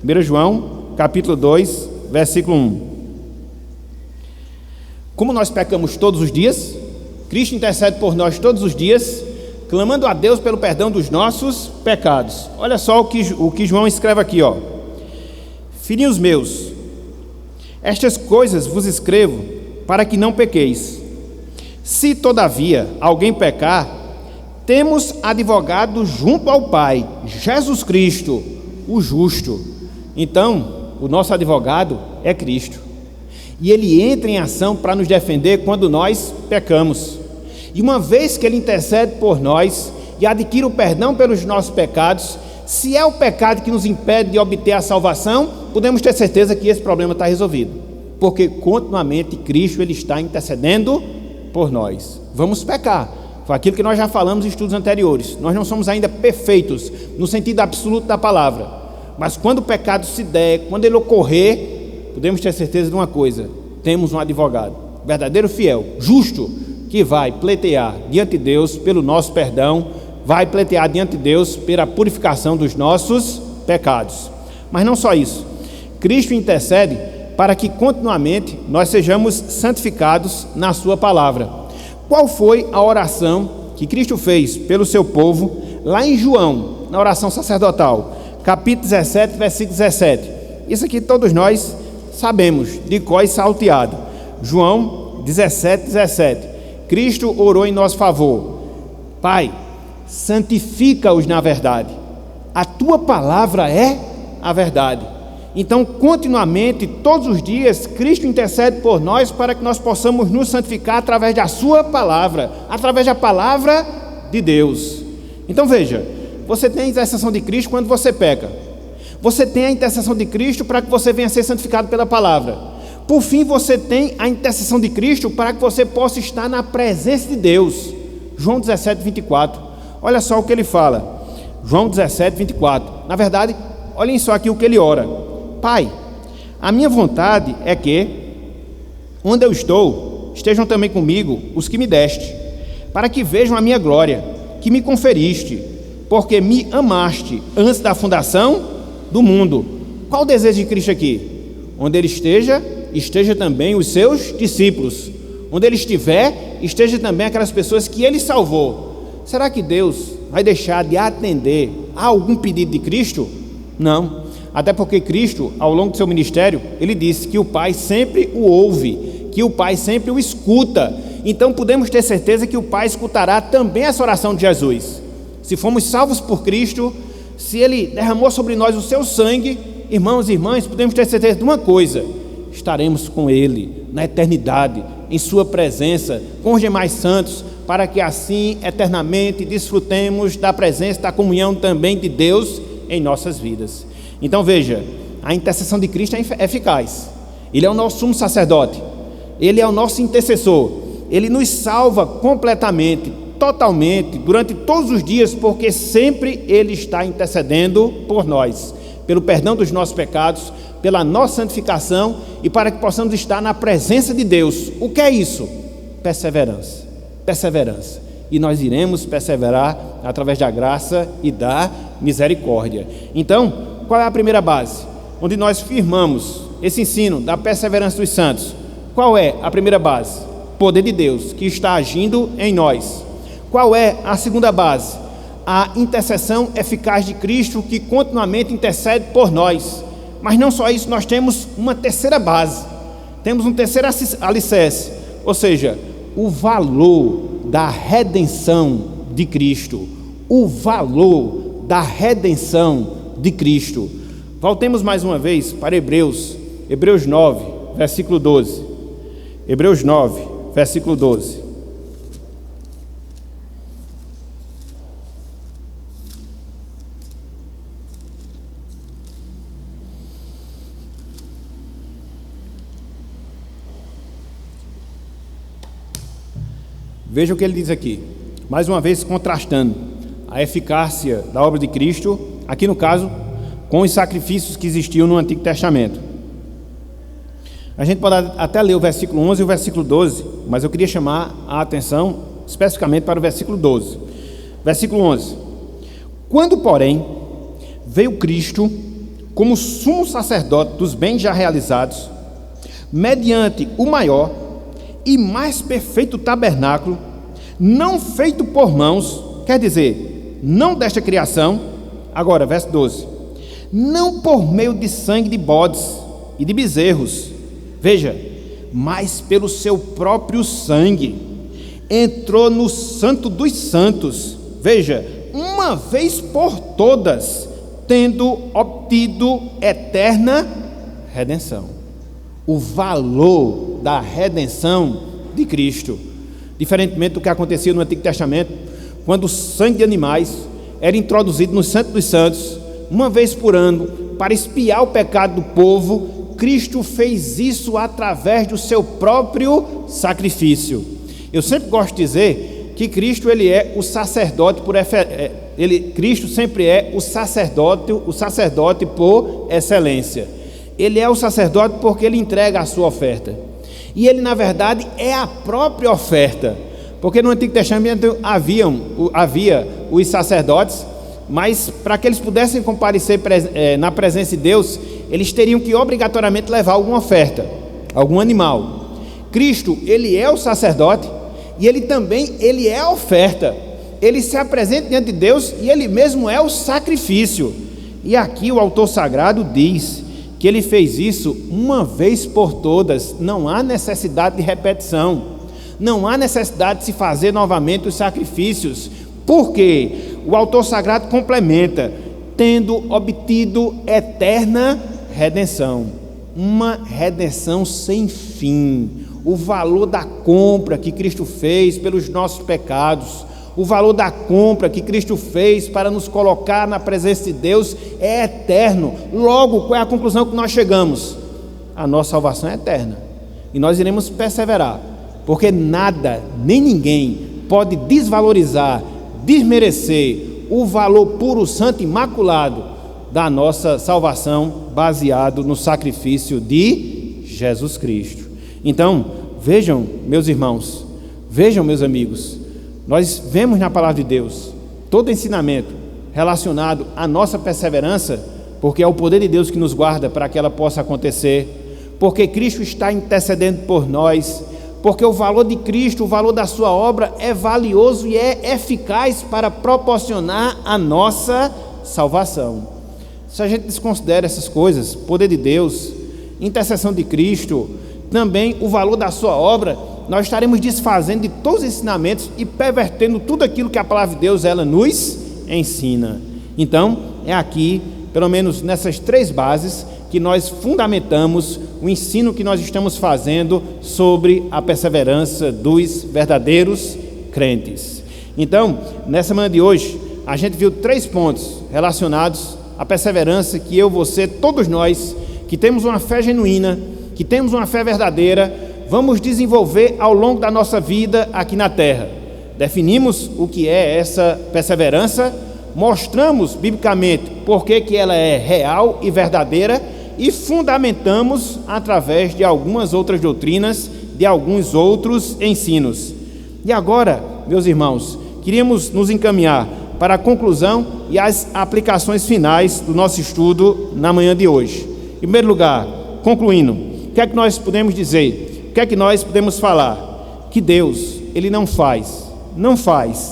1 João, capítulo 2, versículo 1. Como nós pecamos todos os dias, Cristo intercede por nós todos os dias, clamando a Deus pelo perdão dos nossos pecados. Olha só o que João escreve aqui, ó. Filhinhos meus, estas coisas vos escrevo para que não pequeis. Se todavia alguém pecar, temos advogado junto ao Pai, Jesus Cristo, o justo. Então, o nosso advogado é Cristo. E ele entra em ação para nos defender quando nós pecamos. E uma vez que ele intercede por nós e adquire o perdão pelos nossos pecados, se é o pecado que nos impede de obter a salvação, podemos ter certeza que esse problema está resolvido, porque continuamente Cristo ele está intercedendo por nós. Vamos pecar, foi aquilo que nós já falamos em estudos anteriores. Nós não somos ainda perfeitos no sentido absoluto da palavra, mas quando o pecado se der, quando ele ocorrer, podemos ter certeza de uma coisa: temos um advogado verdadeiro, fiel, justo, que vai pleitear diante de Deus pelo nosso perdão, vai pleitear diante de Deus pela purificação dos nossos pecados. Mas não só isso, Cristo intercede para que continuamente nós sejamos santificados na sua palavra. Qual foi a oração que Cristo fez pelo seu povo lá em João, na oração sacerdotal, capítulo 17, versículo 17? Isso aqui todos nós sabemos, de cor e salteado. João 17, 17. Cristo orou em nosso favor: Pai, santifica-os na verdade, a tua palavra é a verdade. Então, continuamente, todos os dias, Cristo intercede por nós para que nós possamos nos santificar através da sua palavra, através da palavra de Deus. Então veja, você tem a intercessão de Cristo quando você peca. Você tem a intercessão de Cristo para que você venha a ser santificado pela palavra. Por fim, você tem a intercessão de Cristo para que você possa estar na presença de Deus. João 17, 24. Olha só o que ele fala. João 17, 24. Na verdade, olhem só aqui o que ele ora. Pai, a minha vontade é que, onde eu estou, estejam também comigo os que me deste, para que vejam a minha glória, que me conferiste, porque me amaste antes da fundação do mundo. Qual o desejo de Cristo aqui? Onde ele esteja, esteja também os seus discípulos. Onde ele estiver, esteja também aquelas pessoas que ele salvou. Será que Deus vai deixar de atender a algum pedido de Cristo? Não. Até porque Cristo, ao longo do seu ministério, ele disse que o Pai sempre o ouve, que o Pai sempre o escuta. Então podemos ter certeza que o Pai escutará também essa oração de Jesus. Se fomos salvos por Cristo, se ele derramou sobre nós o seu sangue, irmãos e irmãs, podemos ter certeza de uma coisa: estaremos com ele na eternidade, em sua presença, com os demais santos, para que assim eternamente desfrutemos da presença, da comunhão também de Deus em nossas vidas. Então veja, a intercessão de Cristo é eficaz. Ele é o nosso sumo sacerdote, ele é o nosso intercessor, ele nos salva completamente, totalmente, durante todos os dias, porque sempre ele está intercedendo por nós, pelo perdão dos nossos pecados, pela nossa santificação e para que possamos estar na presença de Deus. O que é isso? Perseverança. Perseverança. E nós iremos perseverar através da graça e da misericórdia. Então, qual é a primeira base? Onde nós firmamos esse ensino da perseverança dos santos. Qual é a primeira base? Poder de Deus que está agindo em nós. Qual é a segunda base? A intercessão eficaz de Cristo que continuamente intercede por nós. Mas não só isso, nós temos uma terceira base. Temos um terceiro alicerce, ou seja, o valor da redenção de Cristo. O valor da redenção de Cristo. Voltemos mais uma vez para Hebreus 9, versículo 12. Hebreus 9, versículo 12. Veja o que ele diz aqui, mais uma vez contrastando a eficácia da obra de Cristo, aqui no caso, com os sacrifícios que existiam no Antigo Testamento. A gente pode até ler o versículo 11 e o versículo 12, mas eu queria chamar a atenção especificamente para o versículo 12. Versículo 11. Quando, porém, veio Cristo como sumo sacerdote dos bens já realizados, mediante o maior e mais perfeito tabernáculo, não feito por mãos, quer dizer, não desta criação. Agora, verso 12. Não por meio de sangue de bodes e de bezerros, veja, mas pelo seu próprio sangue, entrou no santo dos santos, veja, uma vez por todas, tendo obtido eterna redenção. O valor da redenção de Cristo, diferentemente do que acontecia no Antigo Testamento, quando o sangue de animais era introduzido no Santo dos Santos, uma vez por ano, para expiar o pecado do povo. Cristo fez isso através do seu próprio sacrifício. Eu sempre gosto de dizer que Cristo ele é o sacerdote Cristo sempre é o sacerdote por excelência. Ele é o sacerdote porque ele entrega a sua oferta. E ele, na verdade, é a própria oferta. Porque no Antigo Testamento havia os sacerdotes, mas para que eles pudessem comparecer na presença de Deus, eles teriam que obrigatoriamente levar alguma oferta, algum animal. Cristo, ele é o sacerdote e ele é a oferta. Ele se apresenta diante de Deus e ele mesmo é o sacrifício. E aqui o autor sagrado diz que ele fez isso uma vez por todas. Não há necessidade de repetição, não há necessidade de se fazer novamente os sacrifícios, porque o autor sagrado complementa: tendo obtido eterna redenção, uma redenção sem fim. O valor da compra que Cristo fez pelos nossos pecados, o valor da compra que Cristo fez para nos colocar na presença de Deus é eterno. Logo, qual é a conclusão que nós chegamos? a nossa salvação é eterna. E nós iremos perseverar, porque nada, nem ninguém pode desvalorizar, desmerecer o valor puro, santo e imaculado da nossa salvação, baseado no sacrifício de Jesus Cristo. Então, vejam, meus irmãos, vejam, meus amigos, nós vemos na palavra de Deus todo ensinamento relacionado à nossa perseverança, porque é o poder de Deus que nos guarda para que ela possa acontecer, porque Cristo está intercedendo por nós, porque o valor de Cristo, o valor da sua obra é valioso e é eficaz para proporcionar a nossa salvação. Se a gente desconsidera essas coisas, poder de Deus, intercessão de Cristo, também o valor da sua obra, nós estaremos desfazendo de todos os ensinamentos e pervertendo tudo aquilo que a palavra de Deus ela nos ensina. Então, é aqui, pelo menos nessas 3 bases, que nós fundamentamos o ensino que nós estamos fazendo sobre a perseverança dos verdadeiros crentes. Então, nessa manhã de hoje, a gente viu 3 pontos relacionados à perseverança que eu, você, todos nós, que temos uma fé genuína, que temos uma fé verdadeira, vamos desenvolver ao longo da nossa vida aqui na terra. Definimos o que é essa perseverança, mostramos biblicamente por que ela é real e verdadeira e fundamentamos através de algumas outras doutrinas, de alguns outros ensinos. E agora, meus irmãos, queríamos nos encaminhar para a conclusão e as aplicações finais do nosso estudo na manhã de hoje. Em primeiro lugar, concluindo, o que é que nós podemos dizer? O que é que nós podemos falar? Que Deus, Ele não faz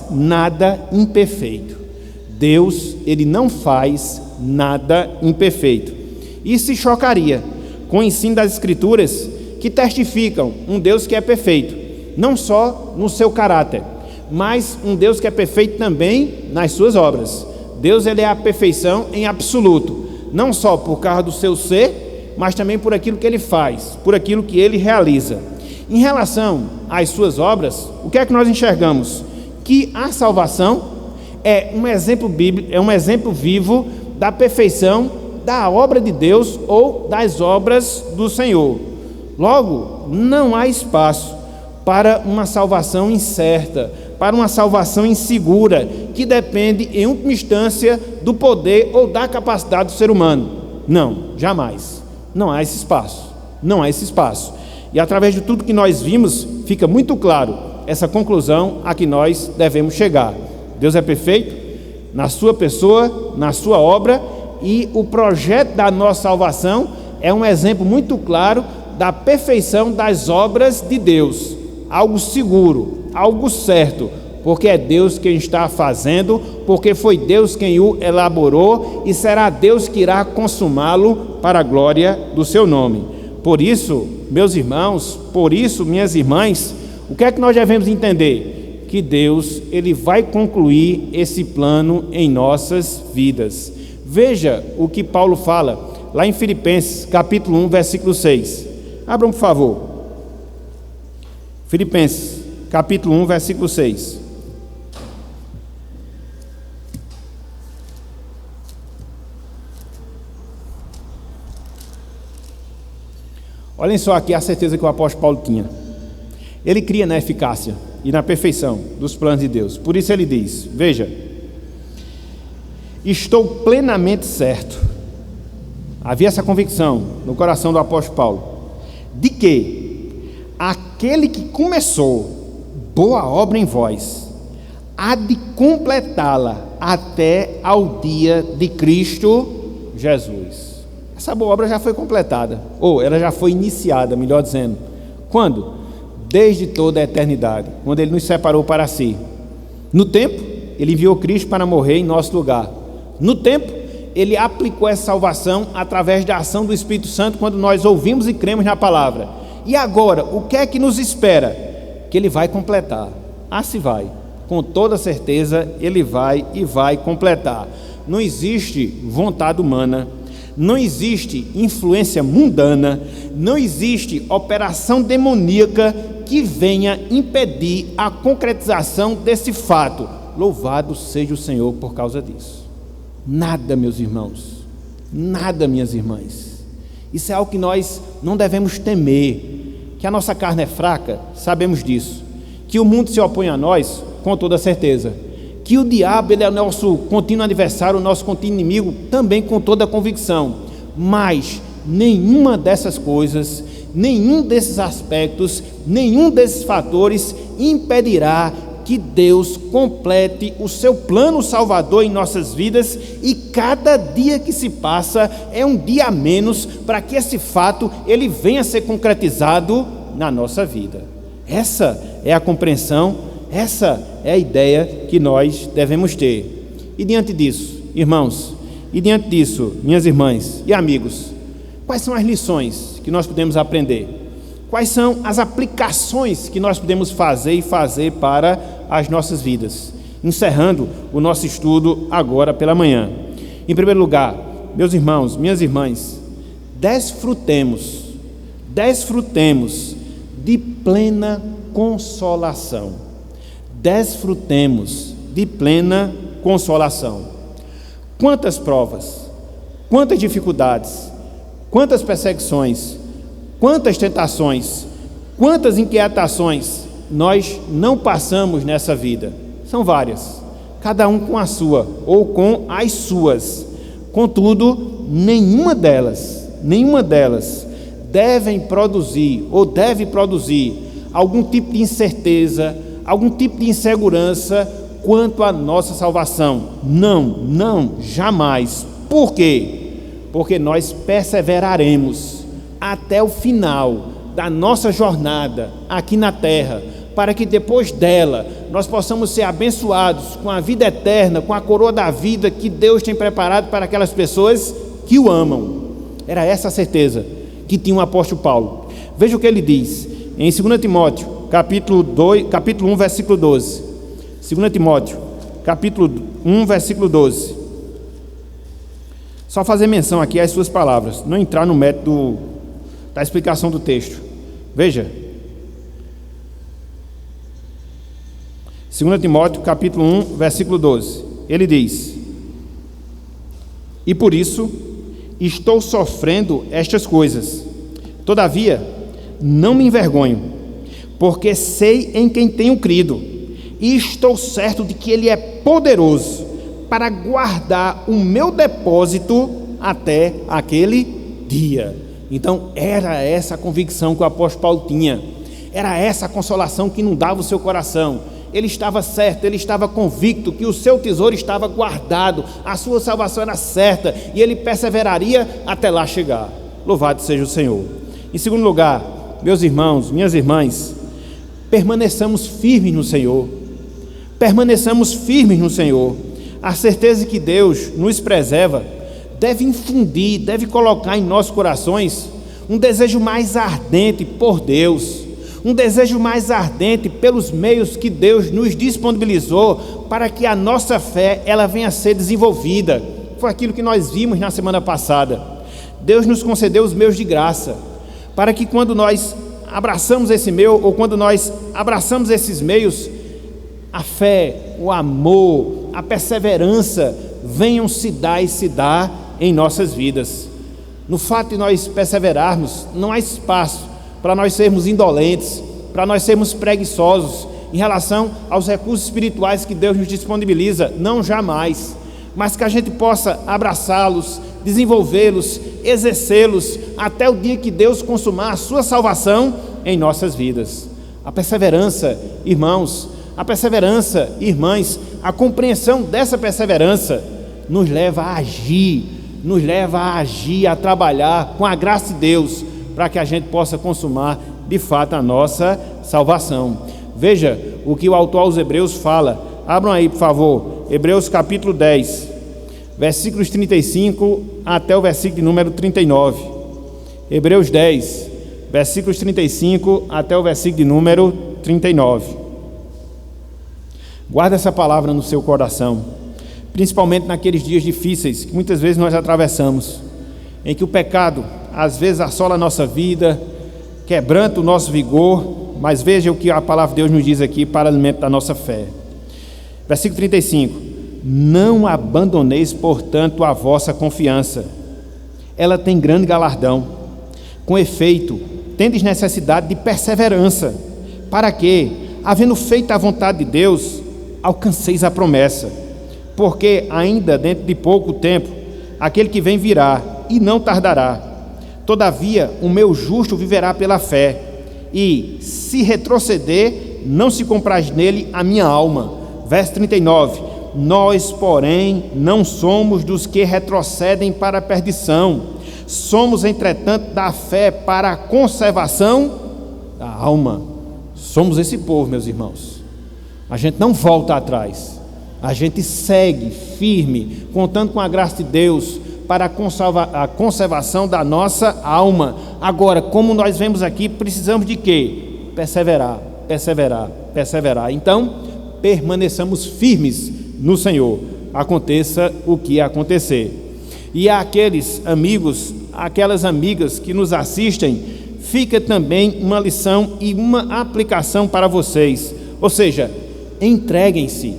nada imperfeito. Deus, Ele não faz nada imperfeito. E se chocaria com o ensino das Escrituras que testificam um Deus que é perfeito, não só no seu caráter, mas um Deus que é perfeito também nas suas obras. Deus ele é a perfeição em absoluto, não só por causa do seu ser, mas também por aquilo que Ele faz, por aquilo que Ele realiza. Em relação às suas obras, o que é que nós enxergamos? Que a salvação é um exemplo bíblico, é um exemplo vivo da perfeição da obra de Deus ou das obras do Senhor. Logo, não há espaço para uma salvação incerta, para uma salvação insegura, que depende em última instância do poder ou da capacidade do ser humano. Não, jamais. Não há esse espaço. Não há esse espaço. E através de tudo que nós vimos, fica muito claro essa conclusão a que nós devemos chegar. Deus é perfeito na sua pessoa, na sua obra, e o projeto da nossa salvação é um exemplo muito claro da perfeição das obras de Deus. Algo seguro, algo certo, porque é Deus quem está fazendo, porque foi Deus quem o elaborou e será Deus que irá consumá-lo para a glória do seu nome. Por isso, meus irmãos, por isso, minhas irmãs, o que é que nós devemos entender? Que Deus, Ele vai concluir esse plano em nossas vidas. Veja o que Paulo fala lá em Filipenses, capítulo 1, versículo 6. Abram, por favor. Filipenses, capítulo 1, versículo 6. Olhem só aqui a certeza que o apóstolo Paulo tinha. Ele cria na eficácia e na perfeição dos planos de Deus. Por isso ele diz, veja, estou plenamente certo. Havia essa convicção no coração do apóstolo Paulo, de que aquele que começou boa obra em vós, há de completá-la até ao dia de Cristo Jesus. Essa boa obra já foi completada, ou ela já foi iniciada, melhor dizendo. Quando? Desde toda a eternidade, quando Ele nos separou para si. No tempo, Ele enviou Cristo para morrer em nosso lugar. No tempo, Ele aplicou essa salvação através da ação do Espírito Santo, quando nós ouvimos e cremos na palavra. E agora, o que é que nos espera? Que Ele vai completar. Se vai. Com toda certeza, Ele vai e vai completar. Não existe vontade humana, não existe influência mundana, não existe operação demoníaca que venha impedir a concretização desse fato. Louvado seja o Senhor por causa disso. Nada, meus irmãos, nada, minhas irmãs. Isso é algo que nós não devemos temer. Que a nossa carne é fraca, sabemos disso. Que o mundo se opõe a nós, com toda certeza. Que o diabo ele é o nosso contínuo adversário, o nosso contínuo inimigo, também com toda a convicção. Mas nenhuma dessas coisas, nenhum desses aspectos, nenhum desses fatores impedirá que Deus complete o seu plano salvador em nossas vidas, e cada dia que se passa é um dia a menos para que esse fato ele venha a ser concretizado na nossa vida. Essa é a compreensão, essa é a ideia que nós devemos ter. E diante disso, irmãos, e diante disso, minhas irmãs e amigos, quais são as lições que nós podemos aprender? Quais são as aplicações que nós podemos fazer para as nossas vidas? Encerrando o nosso estudo agora pela manhã. Em primeiro lugar, meus irmãos, minhas irmãs, desfrutemos de plena consolação. Desfrutemos de plena consolação. Quantas provas, quantas dificuldades, quantas perseguições, quantas tentações, quantas inquietações nós não passamos nessa vida? São várias, cada um com a sua ou com as suas. Contudo, nenhuma delas deve produzir algum tipo de incerteza, algum tipo de insegurança quanto à nossa salvação. Não, jamais. Por quê? Porque nós perseveraremos até o final da nossa jornada aqui na terra, para que depois dela nós possamos ser abençoados com a vida eterna, com a coroa da vida que Deus tem preparado para aquelas pessoas que o amam. Era essa a certeza que tinha o apóstolo Paulo. Veja o que ele diz em 2 Timóteo, capítulo 1, versículo 12. 2 Timóteo, capítulo 1, versículo 12. Só fazer menção aqui às suas palavras, não entrar no método da explicação do texto. Veja, 2 Timóteo, capítulo 1, versículo 12. Ele diz: e por isso estou sofrendo estas coisas. Todavia, não me envergonho, porque sei em quem tenho crido, e estou certo de que Ele é poderoso para guardar o meu depósito até aquele dia. Então, era essa a convicção que o apóstolo Paulo tinha. Era essa a consolação que inundava o seu coração. Ele estava certo, ele estava convicto que o seu tesouro estava guardado, a sua salvação era certa, e ele perseveraria até lá chegar. Louvado seja o Senhor. Em segundo lugar, meus irmãos, minhas irmãs, permaneçamos firmes no Senhor. Permaneçamos firmes no Senhor. A certeza que Deus nos preserva deve infundir, deve colocar em nossos corações um desejo mais ardente por Deus, um desejo mais ardente pelos meios que Deus nos disponibilizou para que a nossa fé ela venha a ser desenvolvida. Foi aquilo que nós vimos na semana passada. Deus nos concedeu os meios de graça, para que quando nós abraçamos esse meio, ou quando nós abraçamos esses meios, a fé, o amor, a perseverança venham se dar e se dar em nossas vidas. No fato de nós perseverarmos, não há espaço para nós sermos indolentes, para nós sermos preguiçosos em relação aos recursos espirituais que Deus nos disponibiliza. Não, jamais. Mas que a gente possa abraçá-los, desenvolvê-los, exercê-los até o dia que Deus consumar a sua salvação em nossas vidas. A perseverança, irmãos, a perseverança, irmãs, a compreensão dessa perseverança nos leva a agir, a trabalhar com a graça de Deus, para que a gente possa consumar de fato a nossa salvação. Veja o que o autor aos Hebreus fala. Abram aí, por favor, Hebreus capítulo 10, versículos 35 até o versículo de número 39. Hebreus 10, versículos 35 até o versículo de número 39. Guarda essa palavra no seu coração, principalmente naqueles dias difíceis que muitas vezes nós atravessamos, em que o pecado às vezes assola a nossa vida, quebranta o nosso vigor, mas veja o que a palavra de Deus nos diz aqui para alimento da nossa fé. Versículo 35: não abandoneis, portanto, a vossa confiança, ela tem grande galardão, Com efeito, tendes necessidade de perseverança, para que, havendo feito a vontade de Deus, alcanceis a promessa. Porque ainda dentro de pouco tempo, aquele que vem virá, e não tardará. Todavia, o meu justo viverá pela fé, e, se retroceder, não se compraz nele a minha alma. Verso 39. Nós, porém, não somos dos que retrocedem para a perdição. Somos, entretanto, da fé para a conservação da alma. Somos esse povo, meus irmãos. A gente não volta atrás. A gente segue firme, contando com a graça de Deus para a conservação da nossa alma. Agora, como nós vemos aqui, precisamos de quê? Perseverar, perseverar, perseverar. Então, permaneçamos firmes no Senhor, aconteça o que acontecer. E àqueles amigos, aquelas amigas que nos assistem, fica também uma lição e uma aplicação para vocês. Ou seja, entreguem-se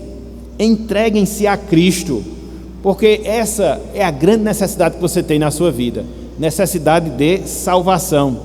a Cristo, porque essa é a grande necessidade que você tem na sua vida, necessidade de salvação.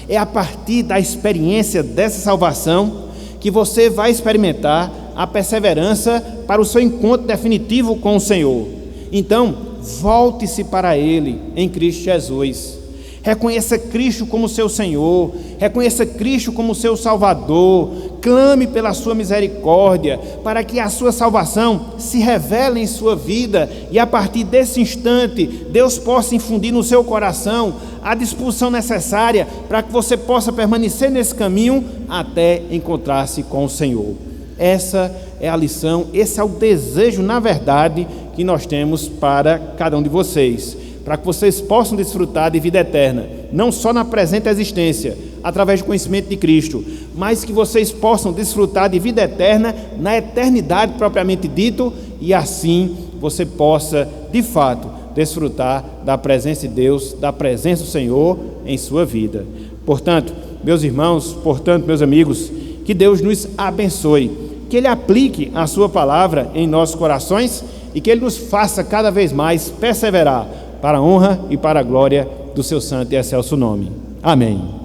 É a partir da experiência dessa salvação que você vai experimentar a perseverança para o seu encontro definitivo com o Senhor. Então, volte-se para Ele em Cristo Jesus. Reconheça Cristo como seu Senhor, reconheça Cristo como seu Salvador, clame pela sua misericórdia, para que a sua salvação se revele em sua vida, e a partir desse instante, Deus possa infundir no seu coração a disposição necessária para que você possa permanecer nesse caminho até encontrar-se com o Senhor. Essa é a lição, esse é o desejo, na verdade, que nós temos para cada um de vocês, para que vocês possam desfrutar de vida eterna, não só na presente existência, através do conhecimento de Cristo, mas que vocês possam desfrutar de vida eterna na eternidade propriamente dito, e assim você possa, de fato, desfrutar da presença de Deus, da presença do Senhor em sua vida. Portanto, meus irmãos, meus amigos, que Deus nos abençoe, que Ele aplique a sua palavra em nossos corações e que Ele nos faça cada vez mais perseverar para a honra e para a glória do seu santo e excelso nome. Amém.